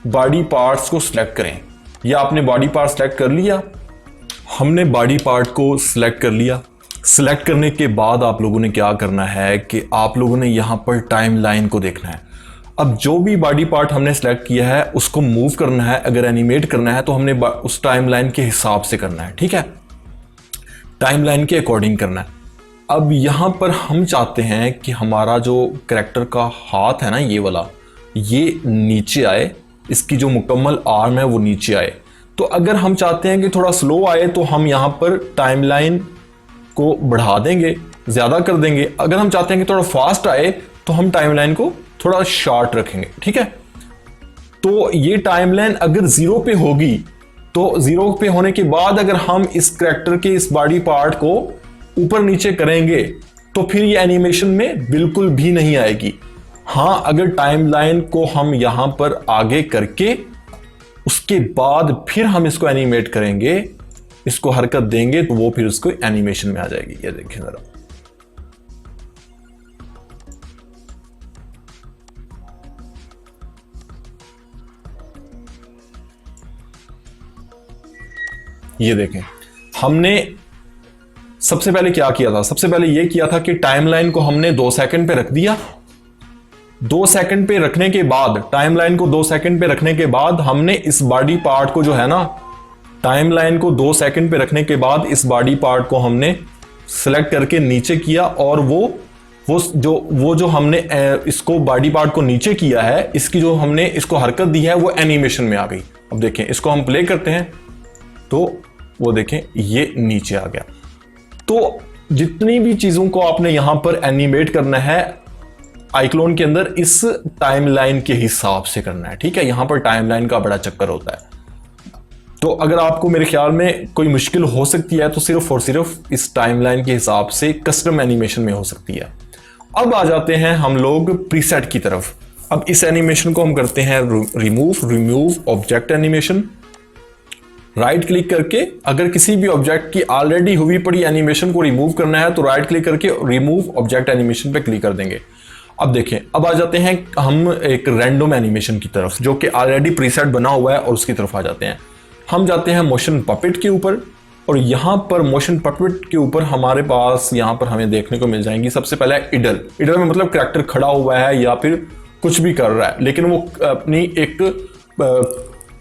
बॉडी पार्ट्स को सिलेक्ट करें। या आपने बॉडी पार्ट सेलेक्ट कर लिया, हमने बॉडी पार्ट को सिलेक्ट कर लिया। सिलेक्ट करने के बाद आप लोगों ने क्या करना है कि आप लोगों ने यहाँ पर टाइमलाइन को देखना है। अब जो भी बॉडी पार्ट हमने सेलेक्ट किया है उसको मूव करना है, अगर एनिमेट करना है तो हमने उस टाइमलाइन के हिसाब से करना है, ठीक है, टाइमलाइन के अकॉर्डिंग करना है। अब यहाँ पर हम चाहते हैं कि हमारा जो कैरेक्टर का हाथ है ना, ये वाला, ये नीचे आए, इसकी जो मुकम्मल आर्म है वो नीचे आए। तो अगर हम चाहते हैं कि थोड़ा स्लो आए तो हम यहाँ पर टाइमलाइन को बढ़ा देंगे, ज़्यादा कर देंगे। अगर हम चाहते हैं कि थोड़ा फास्ट आए तो हम टाइमलाइन को थोड़ा शॉर्ट रखेंगे, ठीक है। तो ये टाइमलाइन अगर 0 पे होगी तो 0 पे होने के बाद अगर हम इस कैरेक्टर के इस बॉडी पार्ट को ऊपर नीचे करेंगे तो फिर ये एनिमेशन में बिल्कुल भी नहीं आएगी। हाँ, अगर टाइमलाइन को हम यहां पर आगे करके उसके बाद फिर हम इसको एनिमेट करेंगे, इसको हरकत देंगे, तो वो फिर उसको एनिमेशन में आ जाएगी। ये देखिए जरा, ये देखें, हमने सबसे पहले क्या किया था, सबसे पहले ये किया था कि टाइमलाइन को हमने 2 सेकंड पे रख दिया। 2 सेकंड पे रखने के बाद, टाइमलाइन को 2 सेकंड पे रखने के बाद हमने इस बॉडी पार्ट को जो है ना, टाइमलाइन को 2 सेकंड पे रखने के बाद इस बॉडी पार्ट को हमने सिलेक्ट करके नीचे किया और वो जो हमने इसको बॉडी पार्ट को नीचे किया है, इसकी जो हमने इसको हरकत दी है वो एनिमेशन में आ गई। अब देखें, इसको हम प्ले करते हैं तो वो देखें ये नीचे आ गया। तो जितनी भी चीजों को आपने यहां पर एनिमेट करना है iClone के अंदर इस टाइमलाइन के हिसाब से करना है, ठीक है। यहां पर टाइमलाइन का बड़ा चक्कर होता है, तो अगर आपको मेरे ख्याल में कोई मुश्किल हो सकती है तो सिर्फ और सिर्फ इस टाइमलाइन के हिसाब से कस्टम एनिमेशन में हो सकती है। अब आ जाते हैं हम लोग प्रीसेट की तरफ। अब इस एनिमेशन को हम करते हैं remove object animation. Right click करके अगर किसी भी ऑब्जेक्ट की ऑलरेडी हुई पड़ी एनिमेशन को रिमूव करना है तो राइट क्लिक करके रिमूव ऑब्जेक्ट एनिमेशन पे क्लिक कर देंगे। अब देखें, अब आ जाते हैं हम एक रैंडम एनिमेशन की तरफ जो कि ऑलरेडी प्रीसेट बना हुआ है और उसकी तरफ आ जाते हैं। हम जाते हैं मोशन पपेट के ऊपर और यहाँ पर मोशन पपेट के ऊपर हमारे पास यहाँ पर हमें देखने को मिल जाएंगी सबसे पहले इडल। इडल में मतलब कैरेक्टर खड़ा हुआ है या फिर कुछ भी कर रहा है, लेकिन वो अपनी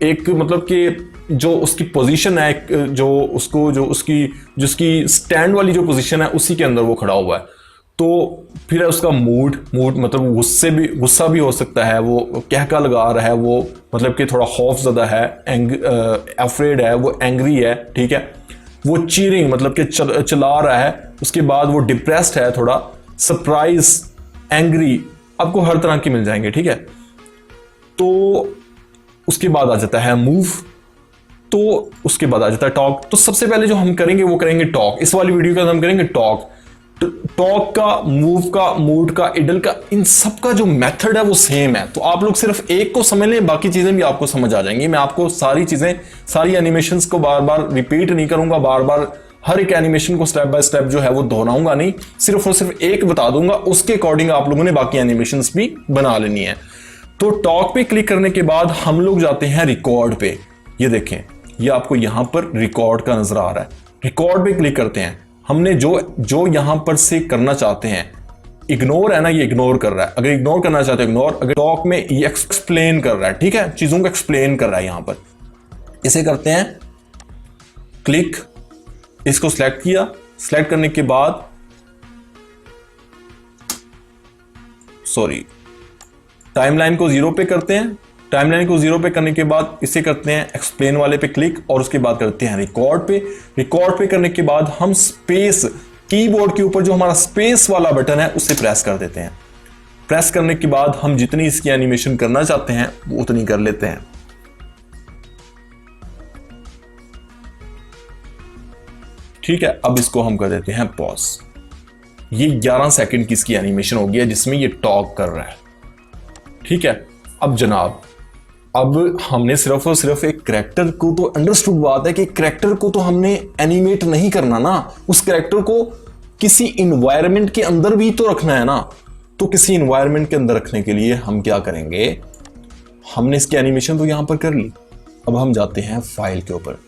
एक मतलब कि जो उसकी पोजीशन है, जो उसकी स्टैंड वाली जो पोजीशन है उसी के अंदर वो खड़ा हुआ है। तो फिर है उसका मूड मतलब गुस्सा भी हो सकता है, वो कहका लगा रहा है, वो मतलब कि थोड़ा खौफ ज़्यादा है, अफ्रेड है, वो एंग्री है, ठीक है। वो चीरिंग मतलब कि चिल्ला रहा है। उसके बाद वो डिप्रेस्ड है, थोड़ा सरप्राइज, एंग्री, आपको हर तरह की मिल जाएंगे, ठीक है। तो उसके बाद आ जाता है मूव, तो उसके बाद आ जाता है टॉक। तो सबसे पहले जो हम करेंगे वो करेंगे टॉक। इस वाली वीडियो के अंदर हम करेंगे टॉक। टॉक का, मूव का, मूड का, इडल का, इन सब का जो मेथड है वो सेम है। तो आप लोग सिर्फ एक को समझ लें, बाकी चीजें भी आपको समझ आ जाएंगी। मैं आपको सारी एनिमेशंस को बार बार रिपीट नहीं करूंगा, बार बार हर एक एनिमेशन को स्टेप बाय स्टेप जो है वो दोहराऊंगा नहीं, सिर्फ और सिर्फ एक बता दूंगा, उसके अकॉर्डिंग आप लोगों ने बाकी एनिमेशंस भी बना लेनी है। तो टॉक पे क्लिक करने के बाद हम लोग जाते हैं रिकॉर्ड पे। ये देखें, ये आपको यहां पर रिकॉर्ड का नजर आ रहा है। रिकॉर्ड पे क्लिक करते हैं। हमने जो यहां पर से करना चाहते हैं, इग्नोर है ना, ये इग्नोर कर रहा है। अगर इग्नोर करना चाहते हैं इग्नोर, अगर टॉक में ये एक्सप्लेन कर रहा है, ठीक है, चीजों को एक्सप्लेन कर रहा है। यहां पर इसे करते हैं क्लिक, इसको सिलेक्ट किया। सिलेक्ट करने के बाद टाइमलाइन को 0 पे करते हैं। टाइमलाइन को 0 पे करने के बाद इसे करते हैं एक्सप्लेन वाले पे क्लिक और उसके बाद करते हैं रिकॉर्ड पे। रिकॉर्ड पे करने के बाद हम स्पेस, कीबोर्ड के ऊपर जो हमारा स्पेस वाला बटन है उसे प्रेस कर देते हैं। प्रेस करने के बाद हम जितनी इसकी एनिमेशन करना चाहते हैं वो उतनी कर लेते हैं। ठीक है, अब इसको हम कर देते हैं पॉज। ये 11 सेकंड की इसकी एनिमेशन हो गई है जिसमें ये टॉक कर रहा है, ठीक है। अब जनाब, अब हमने सिर्फ और सिर्फ एक कैरेक्टर को, तो अंडरस्टूड बात है कि कैरेक्टर को तो हमने एनिमेट नहीं करना ना, उस कैरेक्टर को किसी इन्वायरमेंट के अंदर भी तो रखना है ना। तो किसी इन्वायरमेंट के अंदर रखने के लिए हम क्या करेंगे, हमने इसकी एनिमेशन तो यहां पर कर ली। अब हम जाते हैं फाइल के ऊपर।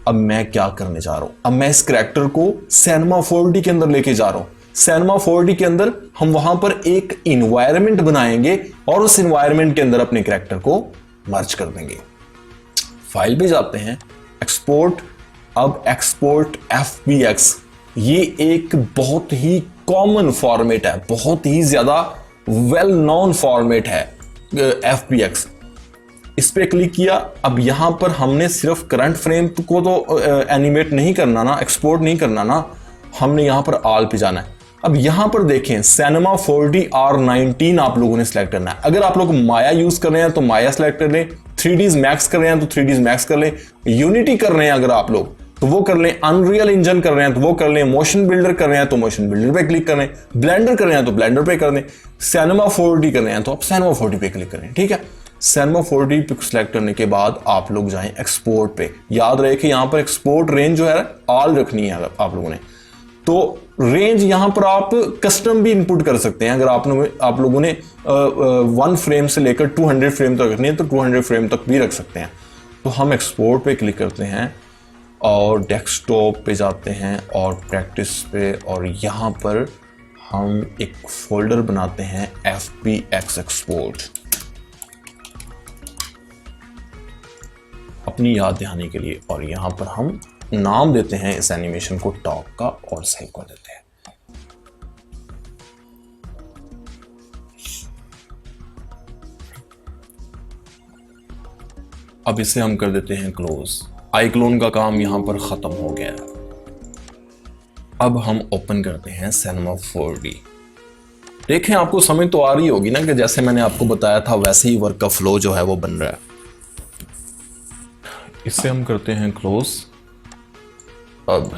अब मैं क्या करने जा रहा हूं, अब मैं इस कैरेक्टर को सिनेमा 4D के अंदर लेके जा रहा हूं। सिनेमा 4D के अंदर हम वहां पर एक इन्वायरमेंट बनाएंगे और उस इन्वायरमेंट के अंदर अपने कैरेक्टर को मर्ज कर देंगे। फाइल पे जाते हैं, एक्सपोर्ट। अब एक्सपोर्ट FBX, ये एक बहुत ही कॉमन फॉर्मेट है, बहुत ही ज्यादा वेल नोन फॉर्मेट है FBX। इस पे क्लिक किया। अब यहां पर हमने सिर्फ करंट फ्रेम को तो एनिमेट नहीं करना ना, एक्सपोर्ट नहीं करना ना, हमने यहां पर ऑल पे जाना है। अब यहां पर देखें, सिनेमा 4D R19 आप लोगों ने सिलेक्ट करना है। अगर आप लोग माया यूज कर रहे हैं तो माया सिलेक्ट कर लें, 3ds मैक्स कर रहे हैं तो 3ds मैक्स कर लें, यूनिटी कर रहे हैं अगर आप लोग तो वो कर लें, अनरियल इंजन कर रहे हैं तो वो कर लें, मोशन बिल्डर कर रहे हैं तो मोशन बिल्डर पे क्लिक करें, ब्लेंडर कर रहे हैं तो ब्लेंडर पे कर दें, सिनेमा 4D कर रहे हैं तो आप सिनेमा 4D पे क्लिक करें, ठीक है। सिनेमा 4D पे सिलेक्ट करने के बाद आप लोग जाएं एक्सपोर्ट पे। याद रहे कि यहां पर एक्सपोर्ट रेंज जो है ऑल रखनी है आप लोगों ने। तो रेंज यहां पर आप कस्टम भी इनपुट कर सकते हैं। अगर आप लोगों ने 1 फ्रेम से लेकर 200 फ्रेम तक रखनी है तो 200 फ्रेम तक भी रख सकते हैं। तो हम एक्सपोर्ट पे क्लिक करते हैं और डेस्कटॉप पे जाते हैं और प्रैक्टिस पे, और यहां पर हम एक फोल्डर बनाते हैं FBX एक्सपोर्ट, अपनी याद दहानी के लिए। और यहां पर हम नाम देते हैं इस एनिमेशन को टॉक का और सेव कर देते हैं। अब इसे हम कर देते हैं क्लोज। iClone का काम यहां पर खत्म हो गया। अब हम ओपन करते हैं Cinema 4D। देखें, आपको समझ तो आ रही होगी ना कि जैसे मैंने आपको बताया था वैसे ही वर्क का फ्लो जो है वो बन रहा है। इसे हम करते हैं क्लोज। अब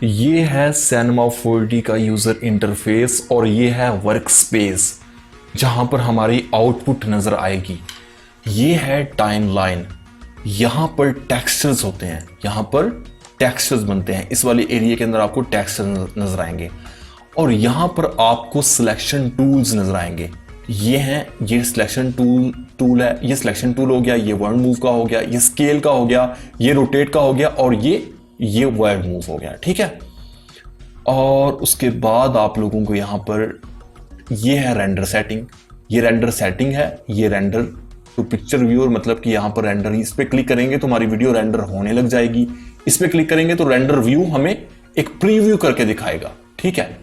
ये है Cinema 4D का यूजर इंटरफेस और ये है वर्क स्पेस जहां पर हमारी आउटपुट नजर आएगी। ये है टाइमलाइन, यहां पर टेक्सचर्स होते हैं, यहां पर टेक्सचर्स बनते हैं। इस वाले एरिया के अंदर आपको टेक्सचर नजर आएंगे और यहां पर आपको सिलेक्शन टूल्स नजर आएंगे। ये हैं, ये सिलेक्शन टूल है, ये सिलेक्शन टूल हो गया, ये वर्ड मूव का हो गया, ये स्केल का हो गया, ये रोटेट का हो गया और ये वर्ड मूव हो गया। ठीक है, और उसके बाद आप लोगों को यहां पर ये है रेंडर सेटिंग। ये रेंडर सेटिंग है, ये रेंडर टू पिक्चर व्यूअर, मतलब कि यहां पर रेंडर, इस पे क्लिक करेंगे तो हमारी वीडियो रेंडर होने लग जाएगी। इस पे क्लिक करेंगे तो रेंडर व्यू हमें एक प्रीव्यू करके दिखाएगा। ठीक है,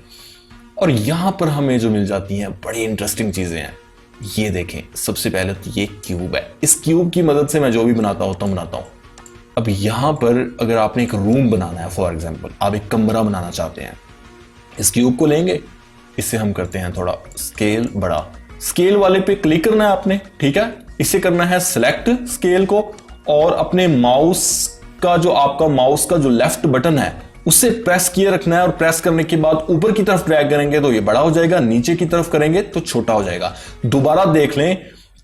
और यहां पर हमें जो मिल जाती हैं बड़ी इंटरेस्टिंग चीजें हैं। ये देखें, सबसे पहले तो ये क्यूब है। इस क्यूब की मदद से मैं जो भी बनाता हूं। अब यहां पर अगर आपने एक रूम बनाना है, फॉर एग्जांपल आप एक कमरा बनाना चाहते हैं, इस क्यूब को लेंगे, इसे हम करते हैं थोड़ा स्केल बड़ा। स्केल वाले पे क्लिक करना है आपने। ठीक है, इसे करना है सिलेक्ट स्केल को और अपने माउस का जो आपका माउस का जो लेफ्ट बटन है उसे प्रेस किए रखना है और प्रेस करने के बाद ऊपर की तरफ ड्रैग करेंगे तो ये बड़ा हो जाएगा, नीचे की तरफ करेंगे तो छोटा हो जाएगा। दोबारा देख लें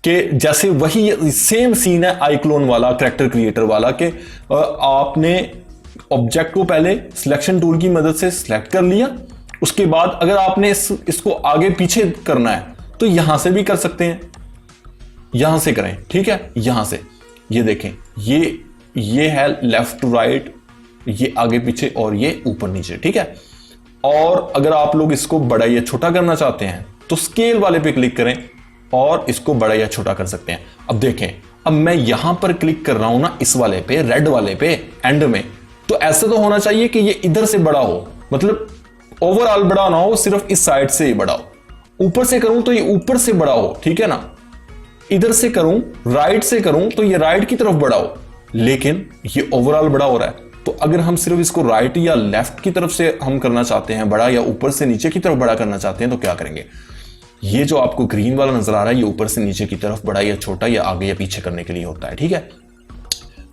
कि जैसे वही सेम सीन है आईक्लोन वाला, कैरेक्टर क्रिएटर वाला, कि आपने ऑब्जेक्ट को पहले सिलेक्शन टूल की मदद से सिलेक्ट कर लिया, उसके बाद अगर आपने इसको आगे पीछे करना है तो यहां से भी कर सकते हैं, यहां से करें। ठीक है, यहां से ये देखें, ये है लेफ्ट टू राइट, ये आगे पीछे और ये ऊपर नीचे। ठीक है, और अगर आप लोग इसको बड़ा या छोटा करना चाहते हैं तो स्केल वाले पे क्लिक करें और इसको बड़ा या छोटा कर सकते हैं। अब देखें, अब मैं यहां पर क्लिक कर रहा हूं ना, इस वाले पे, रेड वाले पे एंड में, तो ऐसा तो होना चाहिए कि ये इधर से बड़ा हो, मतलब ओवरऑल बड़ा ना हो, सिर्फ इस साइड से ही बड़ा हो। ऊपर से करूं तो ये ऊपर से बड़ा हो, ठीक है ना, इधर से करूं, राइट से करूं तो ये राइट की तरफ बड़ा हो, लेकिन ये ओवरऑल बड़ा हो रहा है। तो अगर हम सिर्फ इसको राइट या लेफ्ट की तरफ से हम करना चाहते हैं बड़ा, या ऊपर से नीचे की तरफ बड़ा करना चाहते हैं, तो क्या करेंगे, ये जो आपको ग्रीन वाला नजर आ रहा है ये ऊपर से नीचे की तरफ बड़ा या छोटा या आगे या पीछे करने के लिए होता है। ठीक है,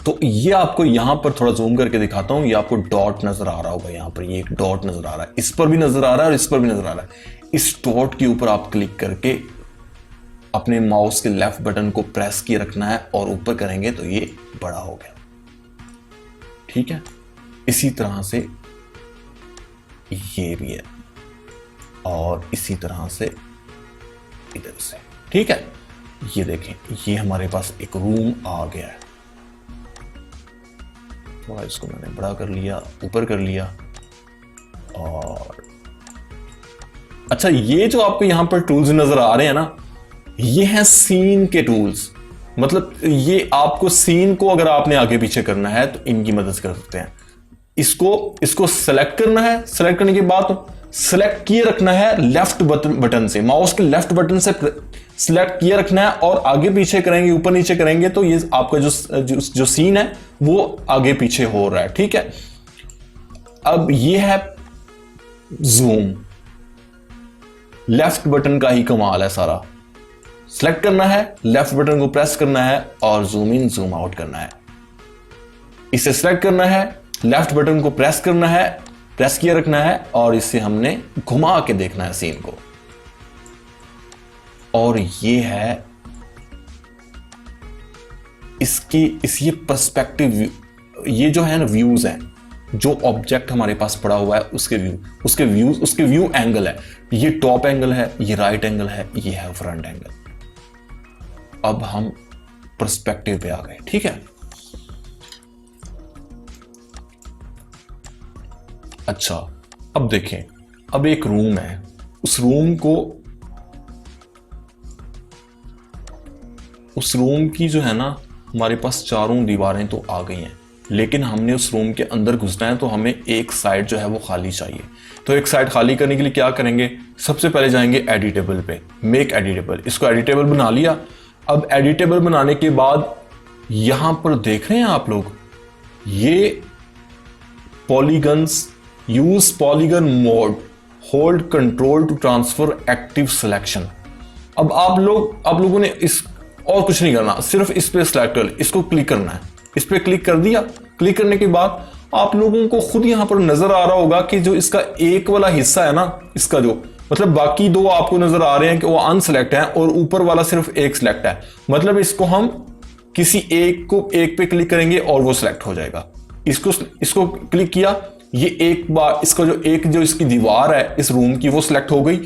तो ये आपको यहां पर थोड़ा जूम करके दिखाता हूं। ये आपको डॉट नजर आ रहा होगा, यहां पर ये एक डॉट नजर आ रहा है, इस पर भी नजर आ रहा है और इस पर भी नजर आ रहा है। इस डॉट के ऊपर आप क्लिक करके अपने माउस के लेफ्ट बटन को प्रेस किए रखना है और ऊपर करेंगे तो ये बड़ा हो गया। ठीक है, इसी तरह से ये भी है और इसी तरह से इधर से। ठीक है, ये देखें, ये हमारे पास एक रूम आ गया है। थोड़ा इसको मैंने बड़ा कर लिया, ऊपर कर लिया। और अच्छा, ये जो आपको यहां पर टूल्स नजर आ रहे हैं ना, ये हैं सीन के टूल्स। मतलब ये आपको सीन को अगर आपने आगे पीछे करना है तो इनकी मदद कर सकते हैं। इसको सेलेक्ट करना है, सेलेक्ट करने के बाद सेलेक्ट किए रखना है लेफ्ट बटन से, माउस के लेफ्ट बटन से सिलेक्ट किए रखना है और आगे पीछे करेंगे, ऊपर नीचे करेंगे तो ये आपका जो सीन है वो आगे पीछे हो रहा है। ठीक है, अब ये है जूम, लेफ्ट बटन का ही कमाल है सारा। सिलेक्ट करना है, लेफ्ट बटन को प्रेस करना है और जूम इन जूम आउट करना है। इसे सिलेक्ट करना है, लेफ्ट बटन को प्रेस करना है, प्रेस किया रखना है और इसे हमने घुमा के देखना है सीन को। और ये है ये पर्सपेक्टिव, ये जो है ना व्यूज है, जो ऑब्जेक्ट हमारे पास पड़ा हुआ है उसके व्यू एंगल है। ये टॉप एंगल है, ये राइट एंगल है, ये है फ्रंट एंगल। अब हम पर्सपेक्टिव पे आ गए। ठीक है, अच्छा, अब देखें, अब एक रूम है, उस रूम की जो है ना, हमारे पास चारों दीवारें तो आ गई हैं, लेकिन हमने उस रूम के अंदर घुसना है तो हमें एक साइड जो है वो खाली चाहिए। तो एक साइड खाली करने के लिए क्या करेंगे, सबसे पहले जाएंगे एडिटेबल पे, मेक एडिटेबल। इसको एडिटेबल बना लिया। अब एडिटेबल बनाने के बाद यहां पर देख रहे हैं आप लोग, ये polygons use polygon mode, hold control to transfer active selection. अब आप लोगों ने इस और कुछ नहीं करना, सिर्फ इस पे सिलेक्ट कर, इसको क्लिक करना है। इस पे क्लिक कर दिया। क्लिक करने के बाद आप लोगों को खुद यहां पर नजर आ रहा होगा कि जो इसका एक वाला हिस्सा है ना, इसका जो मतलब बाकी दो आपको नजर आ रहे हैं कि वो अनसिलेक्ट है और ऊपर वाला सिर्फ एक सिलेक्ट है। मतलब इसको हम किसी एक पे क्लिक करेंगे और वो सिलेक्ट हो जाएगा। इसको क्लिक किया, ये एक बार इसका जो इसकी दीवार है इस रूम की वो सिलेक्ट हो गई।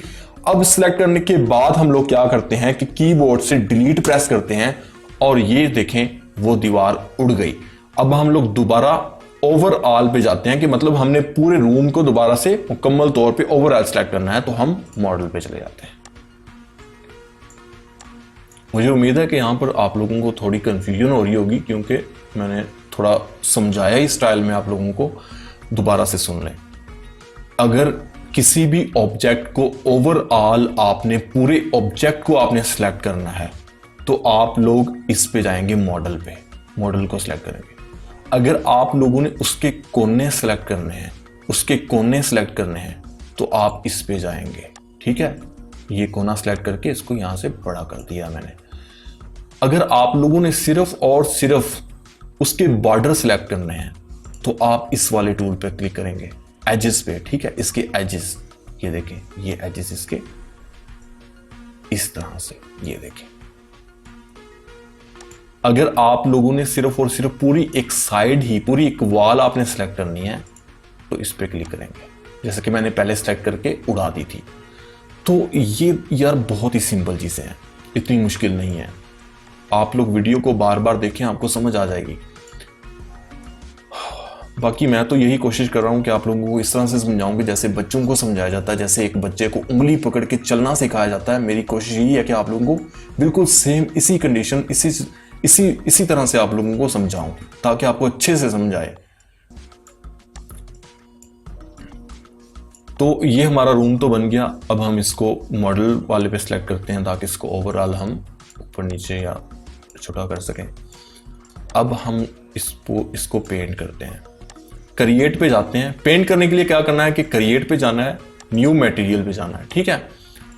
अब सिलेक्ट करने के बाद हम लोग क्या करते हैं कि कीबोर्ड से डिलीट प्रेस करते हैं और ये देखें वो दीवार उड़ गई। अब हम लोग दोबारा ओवरऑल पे जाते हैं कि मतलब हमने पूरे रूम को दोबारा से मुकम्मल तौर पे ओवरऑल सिलेक्ट करना है, तो हम मॉडल पे चले जाते हैं। मुझे उम्मीद है कि यहां पर आप लोगों को थोड़ी कंफ्यूजन हो रही होगी क्योंकि मैंने थोड़ा समझाया इस स्टाइल में, आप लोगों को दोबारा से सुन लें। अगर किसी भी ऑब्जेक्ट को ओवरऑल आपने पूरे ऑब्जेक्ट को आपने सिलेक्ट करना है तो आप लोग इस पे जाएंगे, मॉडल को सिलेक्ट करेंगे। अगर आप लोगों ने उसके कोने सेलेक्ट करने हैं तो आप इस पे जाएंगे। ठीक है, ये कोना सेलेक्ट करके इसको यहां से बड़ा कर दिया मैंने। अगर आप लोगों ने सिर्फ और सिर्फ उसके बॉर्डर सेलेक्ट करने हैं तो आप इस वाले टूल पे क्लिक करेंगे, एजेस पे। ठीक है, इसके एजेस ये देखें, ये एजेस इसके इस तरह से, ये देखें। अगर आप लोगों ने सिर्फ और सिर्फ पूरी एक साइड ही, पूरी एक वॉल आपने सेलेक्ट करनी है तो इस पे क्लिक करेंगे, जैसे कि मैंने पहले सेलेक्ट करके उड़ा दी थी। तो ये यार बहुत ही सिंपल चीजें हैं, इतनी मुश्किल नहीं है। आप लोग वीडियो को बार बार देखें, आपको समझ आ जाएगी। बाकी मैं तो यही कोशिश कर रहा हूं कि आप लोगों को इस तरह से समझाऊं कि जैसे बच्चों को समझाया जाता है, जैसे एक बच्चे को उंगली पकड़ के चलना सिखाया जाता है। मेरी कोशिश यही है कि आप लोगों को बिल्कुल सेम इसी कंडीशन, इसी तरह से आप लोगों को समझाऊं ताकि आपको अच्छे से समझ आए। तो ये हमारा रूम तो बन गया। अब हम इसको मॉडल वाले पे सिलेक्ट करते हैं ताकि इसको ओवरऑल हम ऊपर न्नीचे या छोटा कर सकें। अब हम इसको पेंट करते हैं, क्रिएट पे जाते हैं। पेंट करने के लिए क्या करना है कि क्रिएट पे जाना है, न्यू मटेरियल पे जाना है। ठीक है,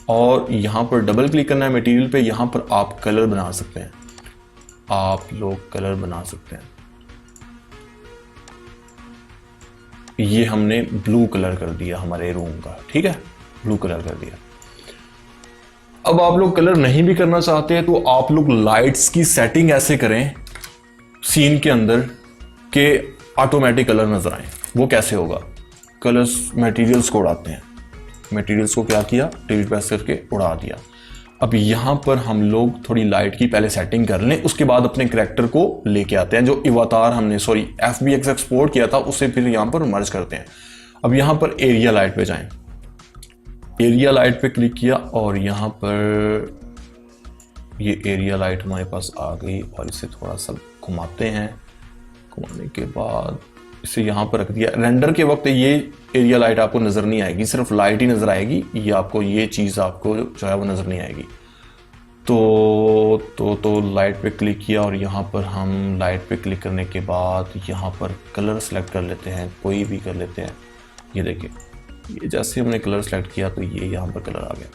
और यहां पर डबल क्लिक करना है मटेरियल पे। यहां पर आप कलर बना सकते हैं, आप लोग कलर बना सकते हैं। ये हमने ब्लू कलर कर दिया हमारे रूम का। ठीक है, ब्लू कलर कर दिया। अब आप लोग कलर नहीं भी करना चाहते हैं तो आप लोग लाइट्स की सेटिंग ऐसे करें सीन के अंदर के ऑटोमेटिक कलर नजर आए। वो कैसे होगा? कलर्स मटेरियल्स को उड़ाते हैं, मटेरियल्स को क्या किया, डिलीट प्रेस करके उड़ा दिया। अब यहां पर हम लोग थोड़ी लाइट की पहले सेटिंग कर लें, उसके बाद अपने कैरेक्टर को लेके आते हैं। जो इवातार हमने FBX एक्सपोर्ट किया था उसे फिर यहां पर मर्ज करते हैं। अब यहां पर एरिया लाइट पे जाएं, एरिया लाइट पे क्लिक किया और यहां पर ये एरिया लाइट हमारे पास आ गई और इसे थोड़ा सा घुमाते हैं। घुमाने के बाद इसे यहाँ पर रख दिया। रेंडर के वक्त ये एरिया लाइट आपको नज़र नहीं आएगी, सिर्फ लाइट ही नज़र आएगी। ये आपको ये चीज़ आपको जो है वो नज़र नहीं आएगी। तो लाइट पे क्लिक किया और यहाँ पर हम लाइट पे क्लिक करने के बाद यहाँ पर कलर सेलेक्ट कर लेते हैं, कोई भी कर लेते हैं। ये देखिए, ये जैसे हमने कलर सेलेक्ट किया तो ये यहाँ पर कलर आ गया।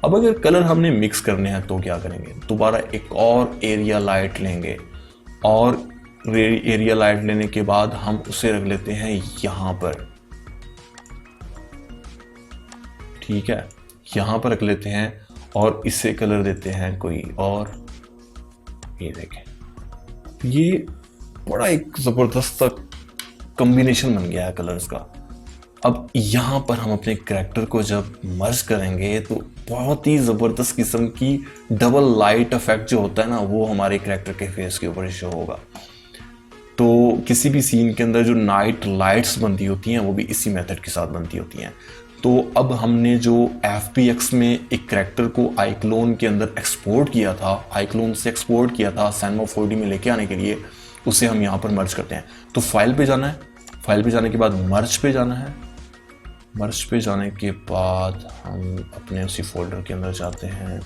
अब अगर कलर हमने मिक्स करने हैं तो क्या करेंगे, दोबारा एक और एरिया लाइट लेंगे और एरिया लाइट लेने के बाद हम उसे रख लेते हैं यहां पर। ठीक है, यहां पर रख लेते हैं और इसे कलर देते हैं कोई और। ये देखें, ये बड़ा एक जबरदस्त कॉम्बिनेशन बन गया है कलर्स का। अब यहां पर हम अपने कैरेक्टर को जब मर्ज करेंगे तो बहुत ही जबरदस्त किस्म की डबल लाइट इफेक्ट जो होता है ना, वो हमारे कैरेक्टर के फेस के ऊपर शो होगा। तो किसी भी सीन के अंदर जो नाइट लाइट्स बनती होती हैं वो भी इसी मेथड के साथ बनती होती हैं। तो अब हमने जो FBX में एक कैरेक्टर को आईक्लोन के अंदर एक्सपोर्ट किया था, आईक्लोन से एक्सपोर्ट किया था Cinema 4D में लेके आने के लिए, उसे हम यहाँ पर मर्ज करते हैं। तो फाइल पे जाना है, फाइल पे जाने के बाद मर्ज पे जाना है। मर्ज पे जाने के बाद हम अपने उसी फोल्डर के अंदर जाते हैं,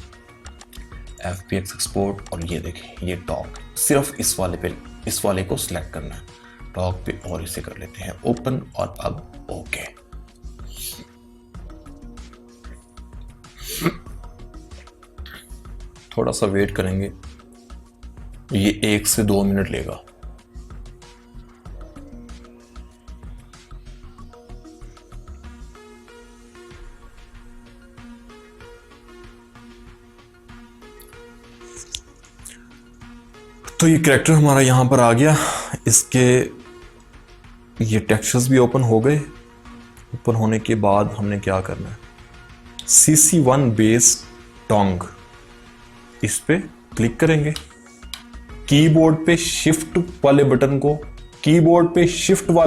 FBX एक्सपोर्ट, और ये देखें ये डॉक, सिर्फ इस वाले को सिलेक्ट करना है डॉक पे और इसे कर लेते हैं ओपन और अब ओके। थोड़ा सा वेट करेंगे, ये 1 से 2 मिनट लेगा। तो ये कैरेक्टर हमारा यहाँ पर आ गया। इसके ये टेक्सचर्स भी ओपन हो गए। ओपन होने के बाद हमने क्या करना है, CC1 बेस टोंग, इस पे क्लिक करेंगे। कीबोर्ड पे शिफ्ट वाले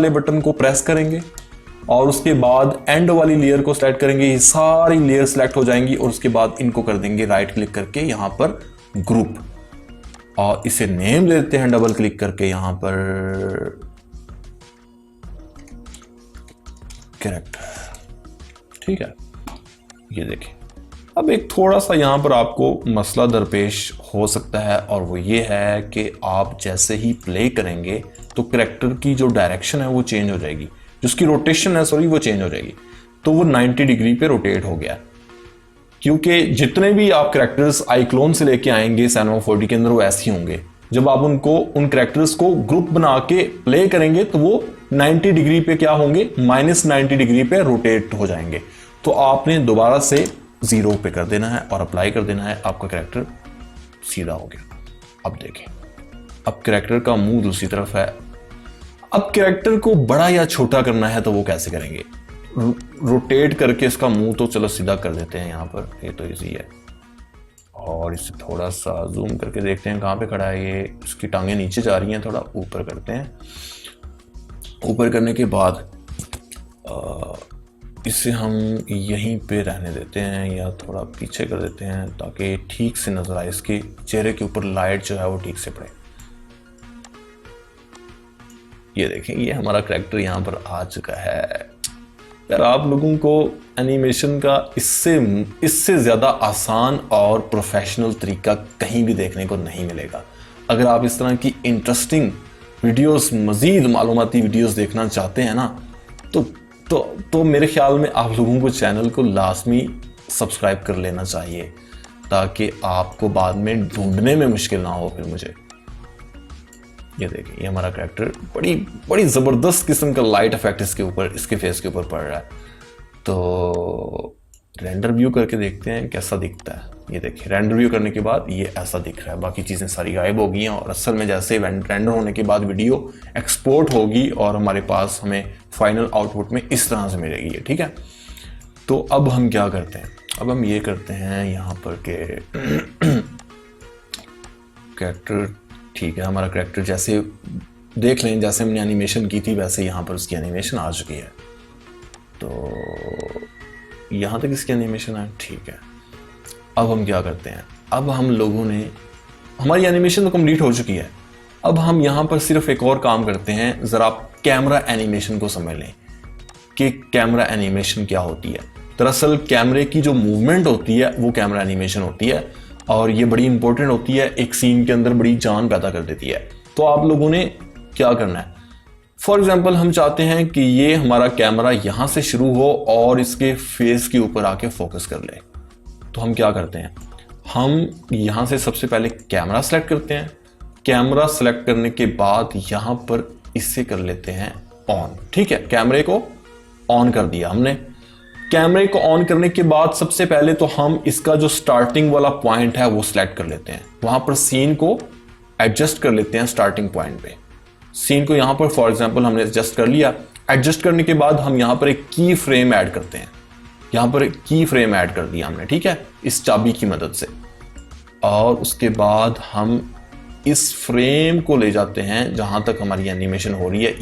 बटन को प्रेस करेंगे और उसके बाद एंड वाली लेयर को सिलेक्ट करेंगे। ये सारी लेयर सिलेक्ट हो जाएंगी और उसके बाद इनको कर देंगे राइट क्लिक करके यहाँ पर ग्रुप, और इसे नेम लेते हैं डबल क्लिक करके यहाँ पर कैरेक्टर। ठीक है, ये देखिए। अब एक थोड़ा सा यहाँ पर आपको मसला दरपेश हो सकता है, और वो ये है कि आप जैसे ही प्ले करेंगे तो कैरेक्टर की जो डायरेक्शन है वो चेंज हो जाएगी, जिसकी रोटेशन है वो चेंज हो जाएगी। तो वो 90 डिग्री पे रोटेट हो गया, क्योंकि जितने भी आप कैरेक्टर्स आईक्लोन से लेके आएंगे Cinema 4D के अंदर वो ऐसे ही होंगे। जब आप उन कैरेक्टर्स को ग्रुप बना के प्ले करेंगे तो वो 90 डिग्री पे क्या होंगे, -90 डिग्री पे रोटेट हो जाएंगे। तो आपने दोबारा से 0 पे कर देना है और अप्लाई कर देना है, आपका कैरेक्टर सीधा हो गया। अब देखें, अब कैरेक्टर का मुंह दूसरी तरफ है। अब कैरेक्टर को बड़ा या छोटा करना है तो वो कैसे करेंगे, रोटेट करके इसका मुंह तो चलो सीधा कर देते हैं यहाँ पर, ये तो इजी है। और इसे थोड़ा सा जूम करके देखते हैं कहाँ पे खड़ा है ये। इसकी टांगें नीचे जा रही हैं, थोड़ा ऊपर करते हैं। ऊपर करने के बाद इसे हम यहीं पे रहने देते हैं या थोड़ा पीछे कर देते हैं ताकि ठीक से नजर आए, इसके चेहरे के ऊपर लाइट जो है वो ठीक से पड़े। ये देखें, ये हमारा कैरेक्टर यहाँ पर आ चुका है। यार आप लोगों को एनिमेशन का इससे ज़्यादा आसान और प्रोफेशनल तरीका कहीं भी देखने को नहीं मिलेगा। अगर आप इस तरह की इंटरेस्टिंग वीडियोस, मज़ीद मालूमाती वीडियोस देखना चाहते हैं ना, तो मेरे ख्याल में आप लोगों को चैनल को लाजमी सब्सक्राइब कर लेना चाहिए, ताकि आपको बाद में ढूंढने में मुश्किल ना हो फिर मुझे। ये देखिए, ये हमारा कैरेक्टर बड़ी ज़बरदस्त किस्म का लाइट इफेक्ट इसके फेस के ऊपर पड़ रहा है। तो रेंडर व्यू करके देखते हैं कैसा दिखता है। ये देखिए, रेंडर व्यू करने के बाद ये ऐसा दिख रहा है, बाकी चीज़ें सारी गायब हो गई हैं। और असल में जैसे रेंडर होने के बाद वीडियो एक्सपोर्ट होगी और हमारे पास हमें फाइनल आउटपुट में इस तरह से मिलेगी। ठीक है, तो अब हम क्या करते हैं, अब हम ये करते हैं यहाँ पर के कैरेक्टर, ठीक है, हमारा कैरेक्टर जैसे देख लें, जैसे हमने एनिमेशन की थी वैसे यहाँ पर उसकी एनिमेशन आ चुकी है। तो यहाँ तक इसकी एनिमेशन है, ठीक है। अब हम क्या करते हैं, अब हम लोगों ने, हमारी एनिमेशन तो कंप्लीट हो चुकी है। अब हम यहाँ पर सिर्फ एक और काम करते हैं, ज़रा कैमरा एनिमेशन को समझ लें कि कैमरा एनिमेशन क्या होती है। दरअसल कैमरे की जो मूवमेंट होती है वो कैमरा एनिमेशन होती है, और ये बड़ी इंपॉर्टेंट होती है, एक सीन के अंदर बड़ी जान पैदा कर देती है। तो आप लोगों ने क्या करना है, फॉर एग्जाम्पल हम चाहते हैं कि ये हमारा कैमरा यहाँ से शुरू हो और इसके फेस के ऊपर आके फोकस कर ले। तो हम क्या करते हैं, हम यहाँ से सबसे पहले कैमरा सेलेक्ट करते हैं। कैमरा सेलेक्ट करने के बाद यहाँ पर इससे कर लेते हैं ऑन। ठीक है, कैमरे को ऑन कर दिया हमने। कैमरे को ऑन करने के बाद सबसे पहले तो हम इसका जो स्टार्टिंग वाला पॉइंट है वो सिलेक्ट कर लेते हैं। वहां पर सीन को एडजस्ट कर लेते हैं स्टार्टिंग पॉइंट पे। सीन को यहां पर फॉर एग्जांपल हमने एडजस्ट कर लिया। एडजस्ट करने के बाद हम यहां पर एक की फ्रेम ऐड करते हैं। यहां पर एक की फ्रेम ऐड कर दिया हमने, ठीक है, इस चाबी की मदद से। और उसके बाद हम इस फ्रेम को ले जाते हैं जहां तक हमारी एनिमेशन हो रही है,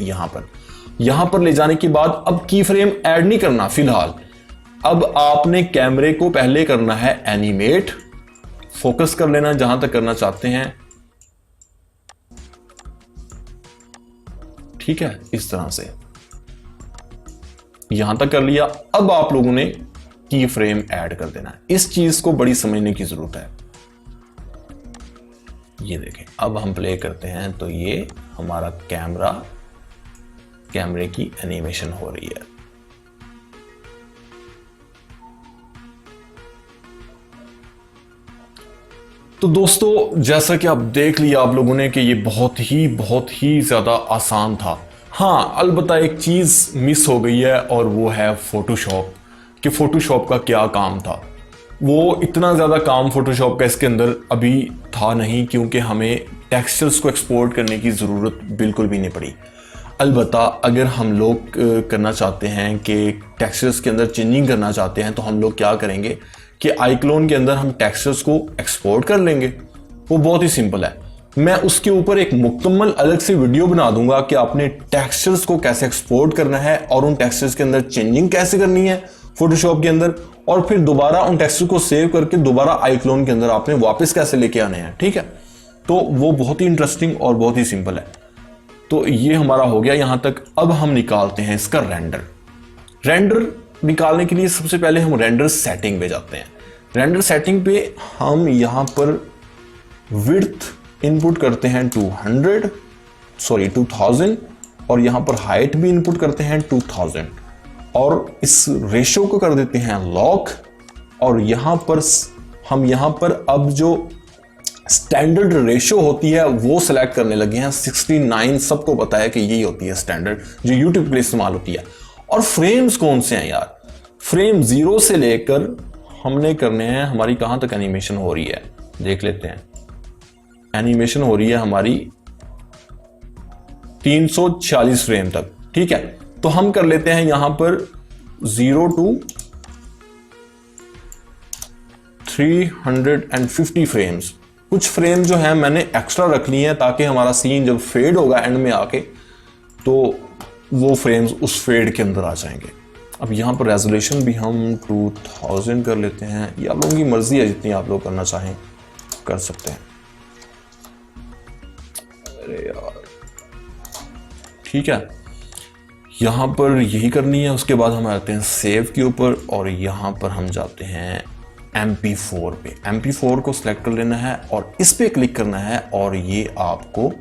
यहां पर ले जाने के बाद अब की फ्रेम ऐड नहीं करना फिलहाल। अब आपने कैमरे को पहले करना है एनिमेट, फोकस कर लेना जहां तक करना चाहते हैं, ठीक है, इस तरह से यहां तक कर लिया। अब आप लोगों ने की फ्रेम ऐड कर देना है। इस चीज को बड़ी समझने की जरूरत है। ये देखें, अब हम प्ले करते हैं तो ये हमारा कैमरे की एनिमेशन हो रही है। तो दोस्तों जैसा कि आप देख लिया आप लोगों ने कि ये बहुत ही ज़्यादा आसान था। हाँ, अलबत्ता एक चीज़ मिस हो गई है और वो है फोटोशॉप, कि फोटोशॉप का क्या काम था। वो इतना ज़्यादा काम फोटोशॉप का इसके अंदर अभी था नहीं, क्योंकि हमें टेक्सचर्स को एक्सपोर्ट करने की ज़रूरत बिल्कुल भी नहीं पड़ी। अलबत्ता अगर हम लोग करना चाहते हैं कि टेक्सचर्स के अंदर चेंजिंग करना चाहते हैं तो हम लोग क्या करेंगे कि iClone के अंदर हम टेक्सचर्स को एक्सपोर्ट कर लेंगे। वो बहुत ही सिंपल है। मैं उसके ऊपर एक मुकम्मल अलग से वीडियो बना दूंगा कि आपने टेक्सचर्स को कैसे एक्सपोर्ट करना है और उन टेक्सचर्स के अंदर चेंजिंग कैसे करनी है फोटोशॉप के अंदर, और फिर दोबारा उन टेक्सचर को सेव करके दोबारा iClone के अंदर आपने वापस कैसे लेके आने हैं। ठीक है, तो वो बहुत ही इंटरेस्टिंग और बहुत ही सिंपल है। तो ये हमारा हो गया यहां तक। अब हम निकालते हैं इसका रेंडर निकालने के लिए सबसे पहले हम रेंडर सेटिंग पे जाते हैं। रेंडर सेटिंग पे हम यहां पर विड्थ इनपुट करते हैं 2000 और यहां पर हाइट भी इनपुट करते हैं 2000 और इस रेशो को कर देते हैं लॉक। और यहां पर अब जो स्टैंडर्ड रेशो होती है वो सिलेक्ट करने लगे हैं। 69 सबको पता है कि यही होती है स्टैंडर्ड जो यूट्यूब के लिए इस्तेमाल होती है। और फ्रेम्स कौन से हैं यार? फ्रेम 0 से लेकर हमने करने हैं, हमारी कहां तक एनिमेशन हो रही है देख लेते हैं। एनिमेशन हो रही है हमारी 346 फ्रेम तक। ठीक है, तो हम कर लेते हैं यहां पर 0 to 350 फ्रेम्स। कुछ फ्रेम जो है मैंने एक्स्ट्रा रख ली है ताकि हमारा सीन जब फेड होगा एंड में आके तो वो फ्रेम्स उस फेड के अंदर आ जाएंगे। अब यहाँ पर रेजोल्यूशन भी हम 2000 कर लेते हैं। ये आप लोगों की मर्जी है, जितनी आप लोग करना चाहें कर सकते हैं। अरे यार ठीक है, यहाँ पर यही करनी है। उसके बाद हम आते हैं सेव के ऊपर और यहाँ पर हम जाते हैं MP4 पे। MP4 को सिलेक्ट कर लेना है और इस पे क्लिक करना है और ये आपको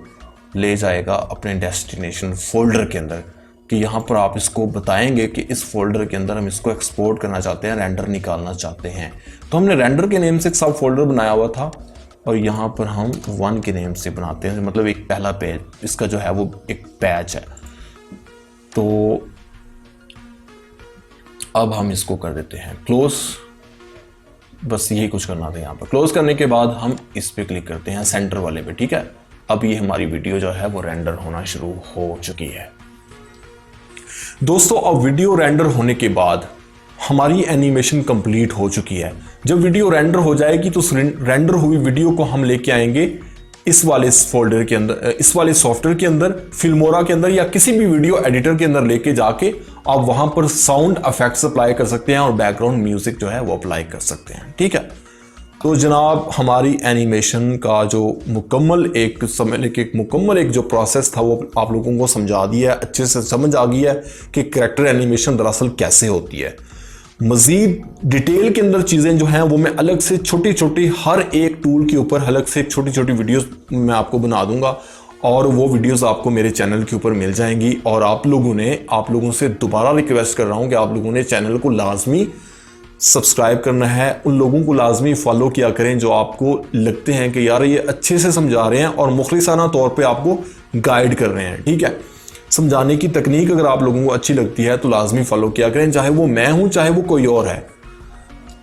ले जाएगा अपने डेस्टिनेशन फोल्डर के अंदर, कि यहाँ पर आप इसको बताएंगे कि इस फोल्डर के अंदर हम इसको एक्सपोर्ट करना चाहते हैं, रेंडर निकालना चाहते हैं। तो हमने रेंडर के नेम से एक सब फोल्डर बनाया हुआ था और यहाँ पर हम 1 के नेम से बनाते हैं, मतलब एक पहला पेज इसका जो है वो एक पैच है। तो अब हम इसको कर देते हैं क्लोज। बस यही कुछ करना था। यहाँ पर क्लोज करने के बाद हम इस पे क्लिक करते हैं सेंटर वाले पे। ठीक है, अब ये हमारी वीडियो जो है वो रेंडर होना शुरू हो चुकी है। दोस्तों अब वीडियो रेंडर होने के बाद हमारी एनिमेशन कंप्लीट हो चुकी है। जब वीडियो रेंडर हो जाएगी तो रेंडर हुई वीडियो को हम लेके आएंगे इस वाले फोल्डर के अंदर, इस वाले सॉफ्टवेयर के अंदर, फिल्मोरा के अंदर या किसी भी वीडियो एडिटर के अंदर लेके जाके आप वहां पर साउंड इफेक्ट्स अप्लाई कर सकते हैं और बैकग्राउंड म्यूजिक जो है वो अप्लाई कर सकते हैं। ठीक है, तो जनाब हमारी एनिमेशन का जो मुकम्मल एक जो प्रोसेस था वो आप लोगों को समझा दिया है, अच्छे से समझ आ गई है कि कैरेक्टर एनिमेशन दरअसल कैसे होती है। मज़ीद डिटेल के अंदर चीज़ें जो हैं वो मैं अलग से छोटी हर एक टूल के ऊपर अलग से छोटी वीडियोस मैं आपको बना दूंगा और वो वीडियोस आपको मेरे चैनल के ऊपर मिल जाएंगी। और आप लोगों से दोबारा रिक्वेस्ट कर रहा हूं कि आप लोगों ने चैनल को लाजमी सब्सक्राइब करना है। उन लोगों को लाजमी फॉलो किया करें जो आपको लगते हैं कि यार ये अच्छे से समझा रहे हैं और मुखलिसाना तौर पे आपको गाइड कर रहे हैं। ठीक है, समझाने की तकनीक अगर आप लोगों को अच्छी लगती है तो लाजमी फॉलो किया करें, चाहे वो मैं हूं चाहे वो कोई और है।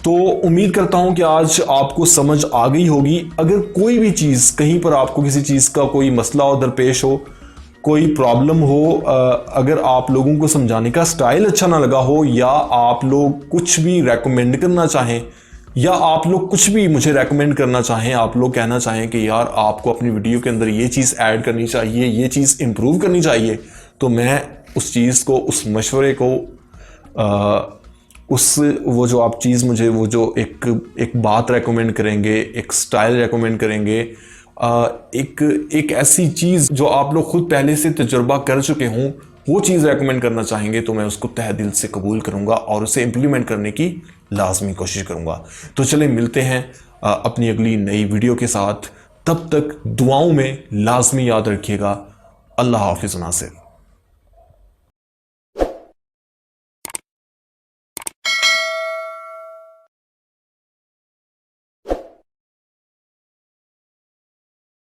तो उम्मीद करता हूं कि आज आपको समझ आ गई होगी। अगर कोई भी चीज़ कहीं पर आपको किसी चीज़ का कोई मसला हो, दरपेश हो, कोई प्रॉब्लम हो, अगर आप लोगों को समझाने का स्टाइल अच्छा ना लगा हो या आप लोग कुछ भी रेकमेंड करना चाहें या आप लोग कुछ भी मुझे रेकमेंड करना चाहें, आप लोग कहना चाहें कि यार आपको अपनी वीडियो के अंदर ये चीज़ ऐड करनी चाहिए, ये चीज़ इम्प्रूव करनी चाहिए, तो मैं उस चीज़ को, उस मशवरे को, वो जो आप चीज़ मुझे वो जो एक बात रेकमेंड करेंगे, एक स्टाइल रेकमेंड करेंगे, एक ऐसी चीज़ जो आप लोग खुद पहले से तजुर्बा कर चुके हों, वो चीज़ रेकमेंड करना चाहेंगे तो मैं उसको तहे दिल से कबूल करूँगा और उसे इम्प्लीमेंट करने की लाजमी कोशिश करूँगा। तो चले मिलते हैं अपनी अगली नई वीडियो के साथ। तब तक दुआओं में लाजमी याद रखिएगा। अल्लाह हाफिज़ नासिर।